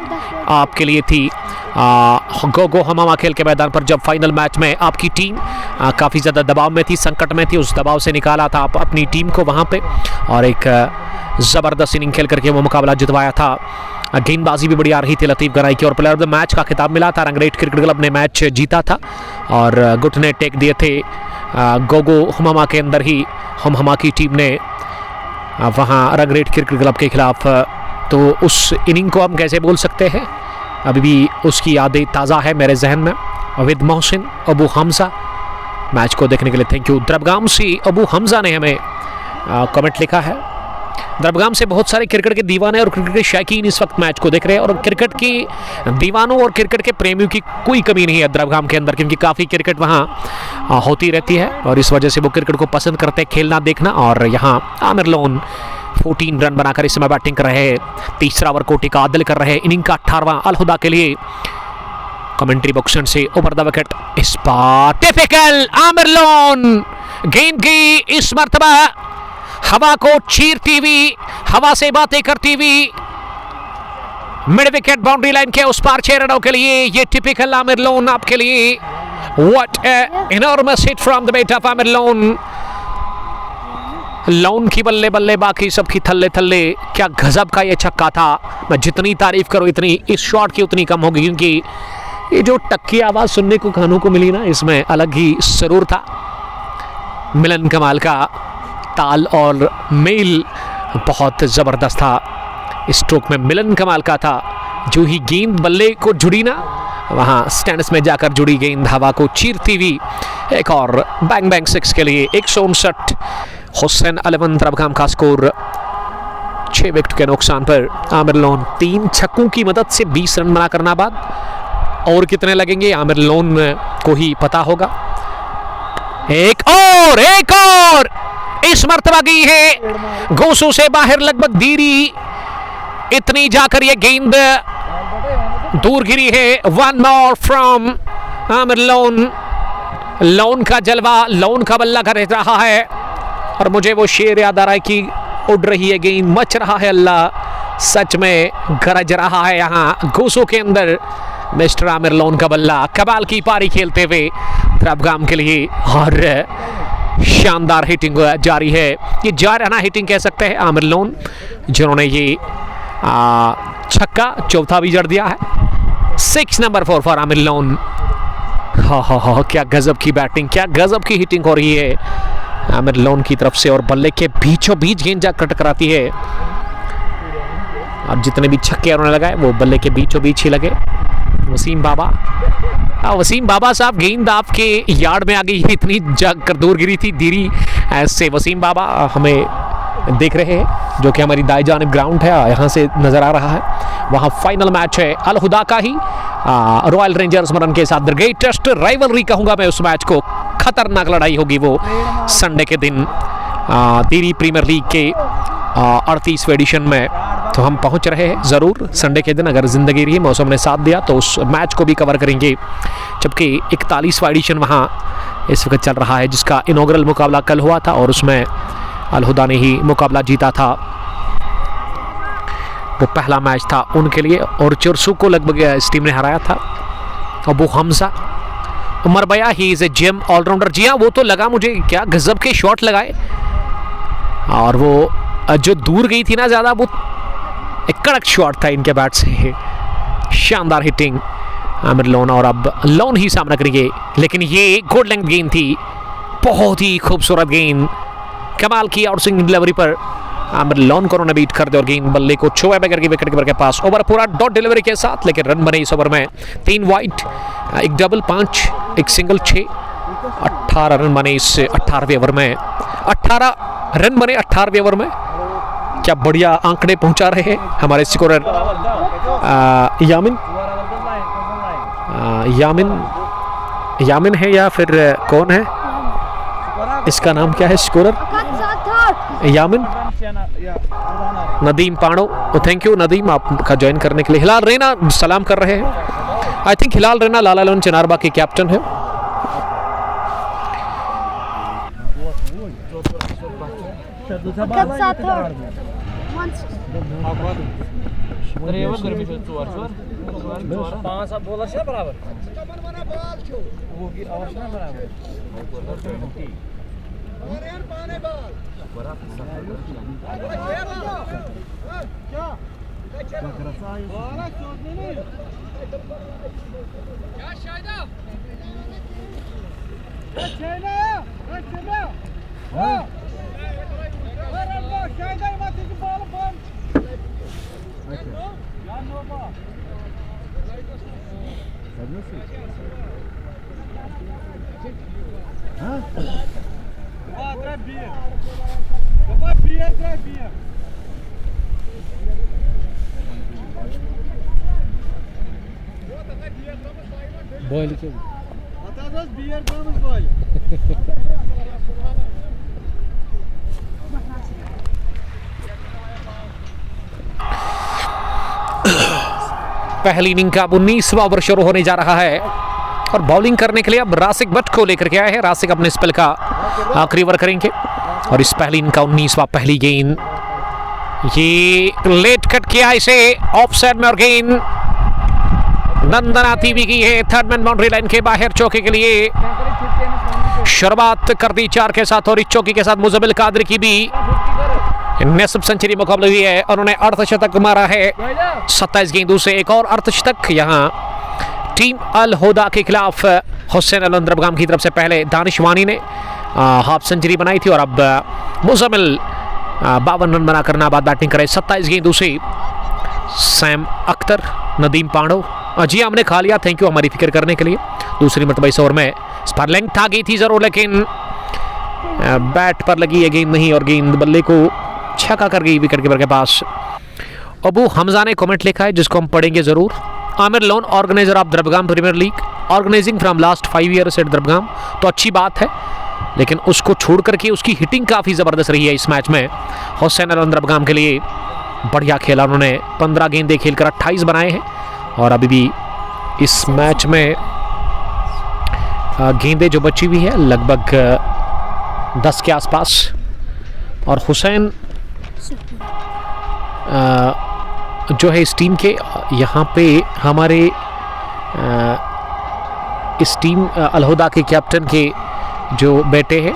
आपके लिए थी। गो हमामा खेल के मैदान पर जब फाइनल मैच में आपकी टीम काफ़ी ज़्यादा दबाव में थी, संकट में थी, उस दबाव से निकाला था आप अपनी टीम को वहाँ पे, और एक ज़बरदस्त इनिंग खेल करके वो मुकाबला जितवाया था। गेंदबाजी भी बढ़िया रही थी लतीफ़ गनाई की, और प्लेयर ऑफ द मैच का खिताब मिला था। रंगरेट क्रिकेट क्लब ने मैच जीता था, और घुटने टेक दिए थे गोगो हमामा के अंदर ही हमामा की टीम ने वहाँ रंगरेट क्रिकेट क्लब के खिलाफ। तो उस इनिंग को हम कैसे बोल सकते हैं, अभी भी उसकी यादें ताज़ा है मेरे जहन में। अविद मोहसिन, अबू हमजा, मैच को देखने के लिए थैंक यू। दरबगाम से अबू हमजा ने हमें कमेंट लिखा है। दरबगाम से बहुत सारे क्रिकेट के दीवाने और क्रिकेट के शौकीन इस वक्त मैच को देख रहे हैं, और क्रिकेट के दीवानों और क्रिकेट के प्रेमियों की कोई कमी नहीं है दरबगाम के अंदर, क्योंकि काफ़ी क्रिकेट वहाँ होती रहती है, और इस वजह से वो क्रिकेट को पसंद करते हैं खेलना देखना। और यहाँ आमिर लोन 14 रन बनाकर इस समय बैटिंग कर रहे हैं। तीसरा ओवर को टिकादल कर रहे हैं, इनिंग का 18वां अल हुदा के लिए। कमेंट्री बॉक्स से ओवर द विकेट, इस बार टिपिकल आमिर लोन, गेंद की इस मर्तबा हवा को चीरती हुई, हवा से बातें करती हुई मिड विकेट बाउंड्री लाइन के उस पार 6 रनों के लिए। ये टिपिकल आमिर लोन आपके लिए। What enormous hit from the bat of Aamir loan. Loan की बल्ले बल्ले, बाकी सबकी थल्ले थल्ले। क्या गजब का ये छक्का था, मैं जितनी तारीफ करूं इतनी इस शॉट की उतनी कम होगी, क्योंकि ये जो टक्की आवाज सुनने को कानों को मिली ना, इसमें अलग ही सुरूर था। मिलन कमाल का ताल और मेल बहुत ज़बरदस्त था। स्ट्रोक में मिलन कमाल का था। जो ही गेंद बल्ले को जुड़ी ना, वहाँ स्टैंड्स में जाकर जुड़ी गेंद हवा को चीरती हुई। एक और बैंग बैंग 6 के लिए 159। हुसैन अलवंद दरबगाम का स्कोर 6 विकेट के नुकसान पर। आमिर लोन 3 छक्कों की मदद से 20 रन बना करना बाद, और कितने लगेंगे आमिर लोन को ही पता होगा। एक और इस मर्तबा गई है गोसू से बाहर, लगभग धीरी इतनी जाकर ये गेंद दूर गिरी है। 1 more from Aamir loan. Loan का जलवा, लोन का बल्ला कर रहा है, और मुझे वो शेर याद आ रहा है कि उड़ रही है गेंद, मच रहा है अल्लाह, सच में गरज रहा है यहाँ गोसू के अंदर मिस्टर आमिर लोन का बल्ला। कमाल की पारी खेलते हुए दरबगाम के लिए, और शानदार हिटिंग जारी है। ये जारहाना हिटिंग कह सकते हैं आमिर लोन, जिन्होंने ये छक्का चौथा भी जड़ दिया है। 6 नंबर 4 फॉर आमिर लोन। हा, क्या गजब की बैटिंग, क्या गजब की हिटिंग हो रही है आमिर लोन की तरफ से, और बल्ले के बीचों बीच गेंद जाकर टकराती है। और जितने भी छक्के उन्होंने लगाए वो बल्ले के बीचों बीच ही लगे। वसीम बाबा साहब, गेंद आपके यार्ड में आ गई, इतनी जाकर दूर गिरी थी, धीरी ऐसे वसीम बाबा हमें देख रहे हैं, जो कि हमारी दाएं जानिब ग्राउंड है, यहाँ से नज़र आ रहा है। वहाँ फाइनल मैच है अल हुदा का ही, रॉयल रेंजर्स मरन के साथ। द ग्रेटेस्ट राइवलरी कहूँगा मैं उस मैच को, खतरनाक लड़ाई होगी वो संडे के दिन तीरी प्रीमियर लीग के 38वें एडिशन में। तो हम पहुंच रहे हैं ज़रूर संडे के दिन, अगर ज़िंदगी रही, मौसम ने साथ दिया तो उस मैच को भी कवर करेंगे। जबकि 41वां एडिशन वहाँ इस वक्त चल रहा है, जिसका इनॉग्रल मुकाबला कल हुआ था और उसमें अल हुदा ने ही मुकाबला जीता था। वो पहला मैच था उनके लिए और चुरसू को लगभग इस टीम ने हराया था। Abu Hamza, Umar Baya, he is a gem allrounder. जी हाँ, वो तो लगा मुझे, क्या गजब के शॉट लगाए, और वो जो दूर गई थी ना ज़्यादा, वो एक कड़क शॉट था इनके बैट से, शानदार हिटिंग आमिर लोन। और अब लोन ही सामना करेंगे, लेकिन ये गुड लेंथ गेंद थी, बहुत ही खूबसूरत गेंद, कमाल की आउट स्विंग डिलीवरी पर आमिर लोन को उन्होंने बीट कर दिया और गेंद बल्ले को छुआ बगैर की विकेट कीपर के पास। ओवर पूरा डॉट डिलीवरी के साथ, लेकिन रन बने इस ओवर में 3 वाइड, 1 डबल, 5, 1 सिंगल, 6, 18 रन बने इस 18वें ओवर में। 18 रन बने 18वें ओवर में। क्या बढ़िया आंकड़े पहुंचा रहे हैं हमारे स्कोरर यामिन है या फिर कौन है, इसका नाम क्या है scorer? Yamin Nadeem Pano. Thank you Nadeem आपका ज्वाइन करने के लिए। हिलाल रैना सलाम कर रहे हैं। आई थिंक हिलाल रैना लाला लोन चिनारबा के कैप्टन है। पहली इनिंग का 19वां ओवर शुरू होने जा रहा है और बॉलिंग करने के लिए अब रासिक भट्ट को लेकर के आए हैं। रासिक अपने स्पेल का आखिरी ओवर करेंगे और इस पहली इनिंग का 19वां पहली गेंद, ये लेट कट किया इसे ऑफ साइड में और गेंद नंदनाती भी की है थर्ड मैन बाउंड्री लाइन के बाहर चौके के लिए। शुरुआत कर दी 4 के साथ और इस चौकी के साथ मुजम्मिल कादरी की भी नेसब सेंचुरी मुकाबले हुई है। उन्होंने अर्धशतक मारा है 27 गेंदों से, एक और अर्धशतक यहाँ टीम अल हुदा के खिलाफ हुसैन अल अंद्रबगाम की तरफ से। पहले दानिश वानी ने हाफ सेंचुरी बनाई थी और अब मुजम्मिल 52 रन बनाकर नाबाद बैटिंग करे 27 गेंदों से। सैम अख्तर, नदीम पांडो, जी हमने खा लिया, थैंक यू हमारी फिक्र करने के लिए। दूसरी मरतबा इस ओवर में इस पर लेंथ आ गई थी जरूर, लेकिन बैट पर लगी ये गेंद नहीं और गेंद बल्ले को छक्का कर गई विकेट कीपर के पास। अबू हमजा ने कमेंट लिखा है जिसको हम पढ़ेंगे जरूर। Aamir Lone, organiser of Drabgam premier league, organising from last 5 years at Drabgam. तो अच्छी बात है, लेकिन उसको छोड़ करके उसकी हिटिंग काफ़ी ज़बरदस्त रही है इस मैच में। हुसैन अल द्रबगाम के लिए बढ़िया खेला उन्होंने, 15 गेंदें खेलकर 28 बनाए हैं और अभी भी इस मैच में गेंदें जो बची हुई है लगभग 10 के आसपास। और हुसैन जो है इस टीम के यहाँ पे हमारे इस टीम अल हुदा के कैप्टन के जो बेटे हैं,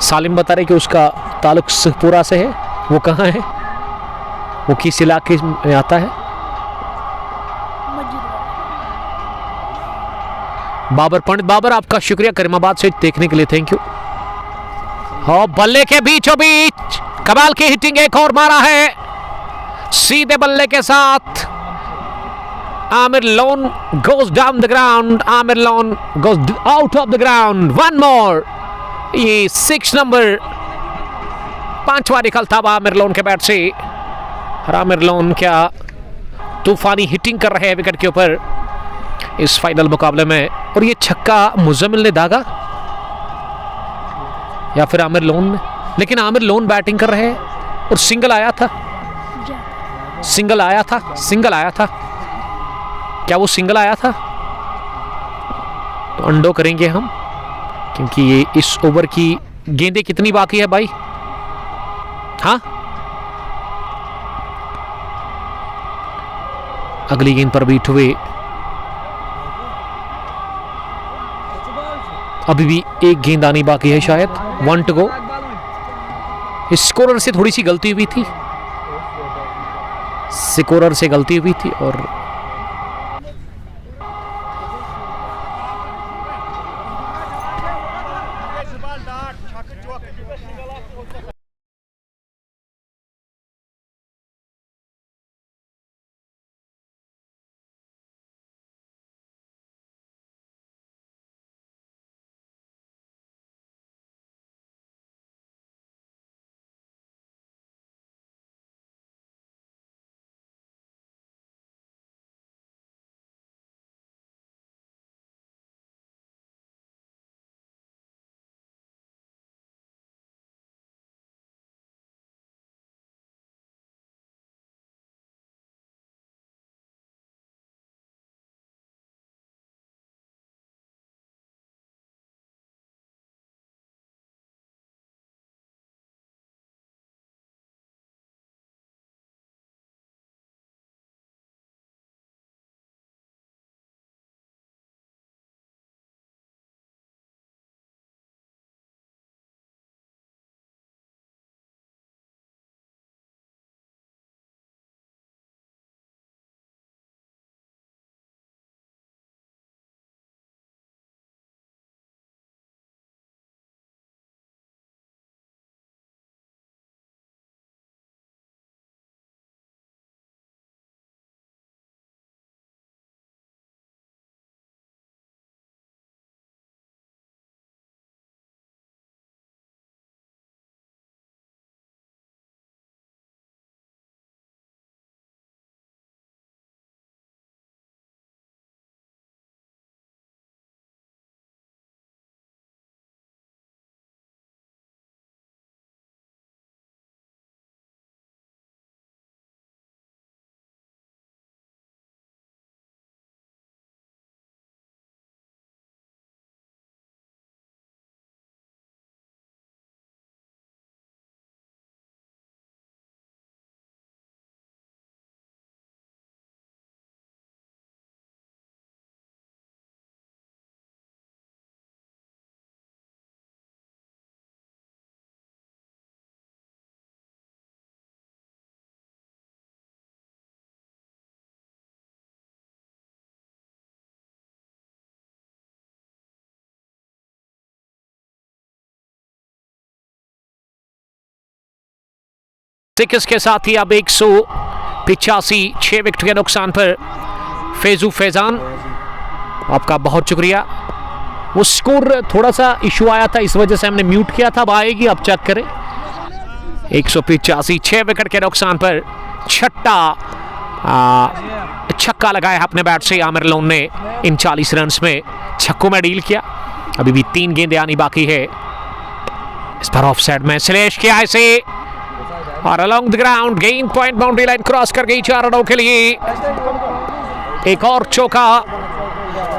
सालिम बता रहे कि उसका ताल्लुक सुखपुरा से है। वो कहाँ है, वो किस इलाके में आता है? बाबर पंडित, बाबर आपका शुक्रिया करीमाबाद से देखने के लिए, थैंक यू। हाँ, बल्ले के बीचों बीच कमाल की हिटिंग एक और मारा है सीधे बल्ले के साथ। Aamir loan goes down the ground, Aamir loan goes out of the ground, one more. ये 6 नंबर पांचवा निकलता हुआ आमिर लोन के बैट से। और आमिर लोन क्या तूफानी हिटिंग कर रहे हैं विकेट के ऊपर इस फाइनल मुकाबले में। और ये छक्का मुजम्मिल ने दागा या फिर आमिर लोन ने, लेकिन आमिर लोन बैटिंग कर रहे हैं और सिंगल आया था, सिंगल आया था, सिंगल आया था। क्या वो सिंगल आया था? तो अंडो करेंगे हम, क्योंकि ये इस ओवर की गेंदें कितनी बाकी है भाई? हाँ, अगली गेंद पर बीट हुए। अभी भी एक गेंद आनी बाकी है शायद। 1 to go। स्कोरर से थोड़ी सी गलती हुई थी, स्कोरर से गलती हुई थी और सिक्स के साथ ही अब 185 6 विकेट के नुकसान पर फैजू फैजान, आपका बहुत शुक्रिया। वो स्कोर थोड़ा सा इशू आया था, इस वजह से हमने म्यूट किया था। अब आएगी, अब चेक करें। 185 6 विकेट के नुकसान पर छठा छक्का लगाया अपने बैट से आमिर लोन ने इन 40 रन्स में। छक्कों में डील किया। अभी भी 3 गेंदें आनी बाकी है। इस पर ऑफ साइड में स्लैश किया इसे और अलोंग द ग्राउंड गेंद पॉइंट बाउंड्री लाइन क्रॉस कर गई 4 रनों के लिए। एक और चौका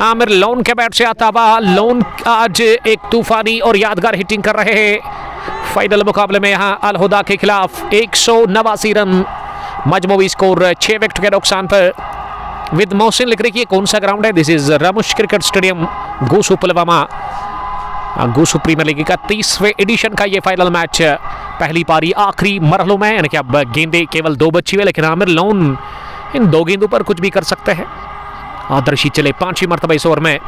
आमिर लोन के बैट से आता हुआ। लोन आज एक तूफानी और यादगार हिटिंग कर रहे हैं फाइनल मुकाबले में यहाँ अल हुदा के खिलाफ। 189 रन, मजमूई स्कोर 6 विकेट के नुकसान पर। विद मोहसिन लिख रही कि कौन सा ग्राउंड है? This is Ramush cricket stadium, Gusu Pulwama. Gusu Premier League का 30वें एडिशन का ये फाइनल मैच पहली पारी आखिरी मरहलों में, यानी कि अब गेंदें केवल 2 बची हुई, लेकिन आमिर लोन इन 2 गेंदों पर कुछ भी कर सकते हैं। आदर्शी चले 5वीं मरतबा इस ओवर में।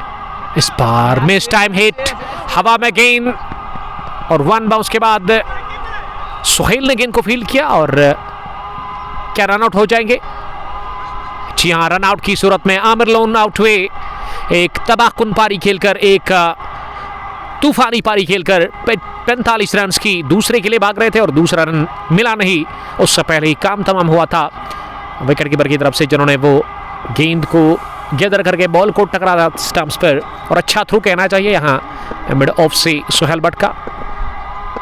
इस बार मिस टाइम हिट, हवा में गेंद और 1 बाउंस के बाद सुहेल ने गेंद को फील्ड किया और क्या रन आउट हो जाएंगे? जी हाँ, रन आउट की सूरत में आमिर लोन आउट हुए। एक तबाहकुन पारी खेलकर एक तूफानी पारी खेलकर 45 रन की दूसरे के लिए भाग रहे थे और दूसरा रन मिला नहीं, उससे पहले ही काम तमाम हुआ था विकेट कीपर की तरफ से, जिन्होंने वो गेंद को गैदर करके बॉल को टकरा स्टंप्स पर, और अच्छा थ्रू कहना चाहिए यहाँ मिड ऑफ से सुहेल भट्ट का।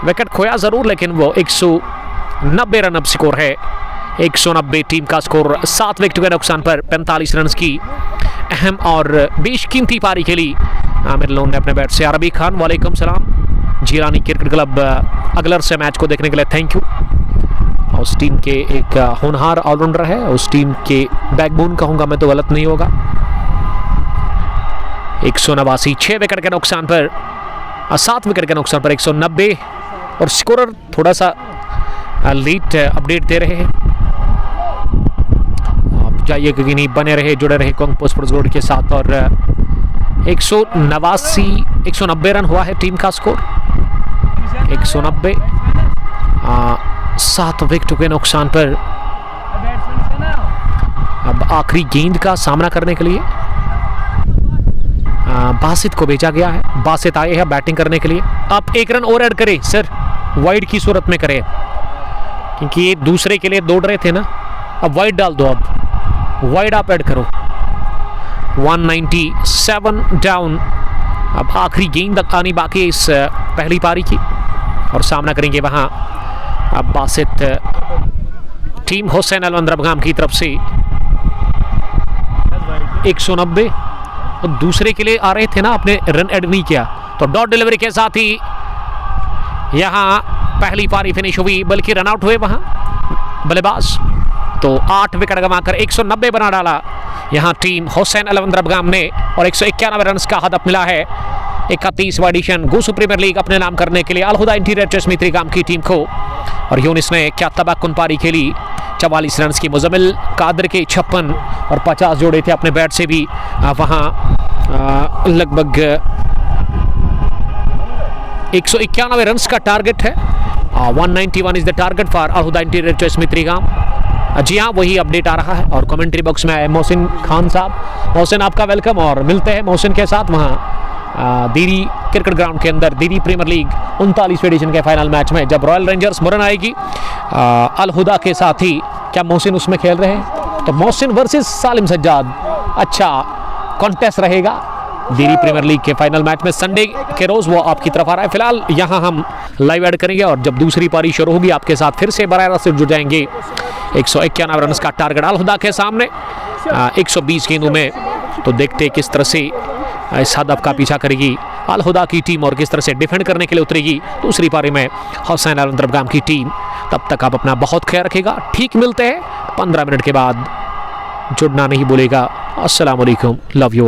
विकेट खोया ज़रूर लेकिन वो 190 रन अब स्कोर है, 190 टीम का स्कोर। 7 विकेट के नुकसान पर 45 रन की अहम और बेशकीमती पारी खेली आमिर लोन ने अपने बैट से। अरबी खान वालेकुम सलाम, जीलानी क्रिकेट क्लब अगलर से मैच को देखने के लिए थैंक यू। उस टीम के एक होनहार ऑलराउंडर है, उस टीम के बैकबोन कहूँगा मैं तो गलत नहीं होगा। 189, 6 विकेट के नुकसान पर 7 विकेट के नुकसान पर 190, और स्कोरर थोड़ा सा लेट अपडेट दे रहे हैं। आप जाइए क्योंकि नहीं, बने रहे, जुड़े रहे कोंग स्पोर्ट्स रोड के साथ। और 190 रन हुआ है टीम का स्कोर, 190, 7 विकेट के नुकसान पर। अब आखिरी गेंद का सामना करने के लिए बासित को भेजा गया है। बासित आए हैं बैटिंग करने के लिए। आप 1 रन और ऐड करें सर, वाइड की सूरत में करें, क्योंकि ये दूसरे के लिए दौड़ रहे थे ना। अब वाइड डाल दो, अब वाइड आप ऐड करो। 197 डाउन। अब आखिरी गेंद आनी बाकी है इस पहली पारी की, और सामना करेंगे वहां अब बासित टीम हुसैन अलवंद्रबगाम की तरफ से। 190, और दूसरे के लिए आ रहे थे ना, आपने रन ऐड नहीं किया, तो डॉट डिलीवरी के साथ ही यहां पहली पारी फिनिश हुई, बल्कि रन आउट हुए वहां बल्लेबाज। तो 8 विकेट गंवाकर 190 बना डाला यहां टीम हुसैन अलवंद्रबगाम ने, और 191 रन का हदफ मिला है 31वां एडिशन गुसु प्रीमियर लीग अपने नाम करने के लिए अलहुदा इंटीरियर ट्रस्ट मित्रीगाम की टीम को। और यूनिस ने क्या तबाकुन पारी खेली, 44 रन की। मुजम्मिल कादर के 56 और 50 जोड़े थे अपने बैट से भी वहां। लगभग 191 रन का टारगेट है। 191 is the target for Alhuda interior trust Mitrigam. जी हाँ, वही अपडेट आ रहा है। और कमेंट्री बॉक्स में आए मोहसिन खान साहब, मोहसिन आपका वेलकम। और मिलते हैं मोहसिन के साथ वहाँ दीरी क्रिकेट ग्राउंड के अंदर दीरी प्रीमियर लीग 39वें एडिशन के फाइनल मैच में, जब रॉयल रेंजर्स मुरन आएगी अलहुदा के साथ ही। क्या मोहसिन उसमें खेल रहे हैं? तो मोहसिन वर्सेस सालिम सज्जाद, अच्छा कॉन्टेस्ट रहेगा दीरी प्रीमियर लीग के फाइनल मैच में। संडे के रोज वो आपकी तरफ आ रहा है। फिलहाल यहाँ हम लाइव ऐड करेंगे, और जब दूसरी पारी शुरू होगी आपके साथ फिर से बराह रास्त जुड़ जाएंगे। 191 रन का टारगेट अलहुदा के सामने 120 गेंदों में। तो देखते किस तरह से इस हदफ का पीछा करेगी अलहुदा की टीम, और किस तरह से डिफेंड करने के लिए उतरेगी दूसरी पारी में हुसैन अलवंद्रबगाम की टीम। तब तक आप अपना बहुत ख्याल रखिएगा। ठीक मिलते हैं 15 मिनट के बाद, जुड़ना नहीं भूलेगा। अस्सलाम वालेकुम, लव यू ऑल।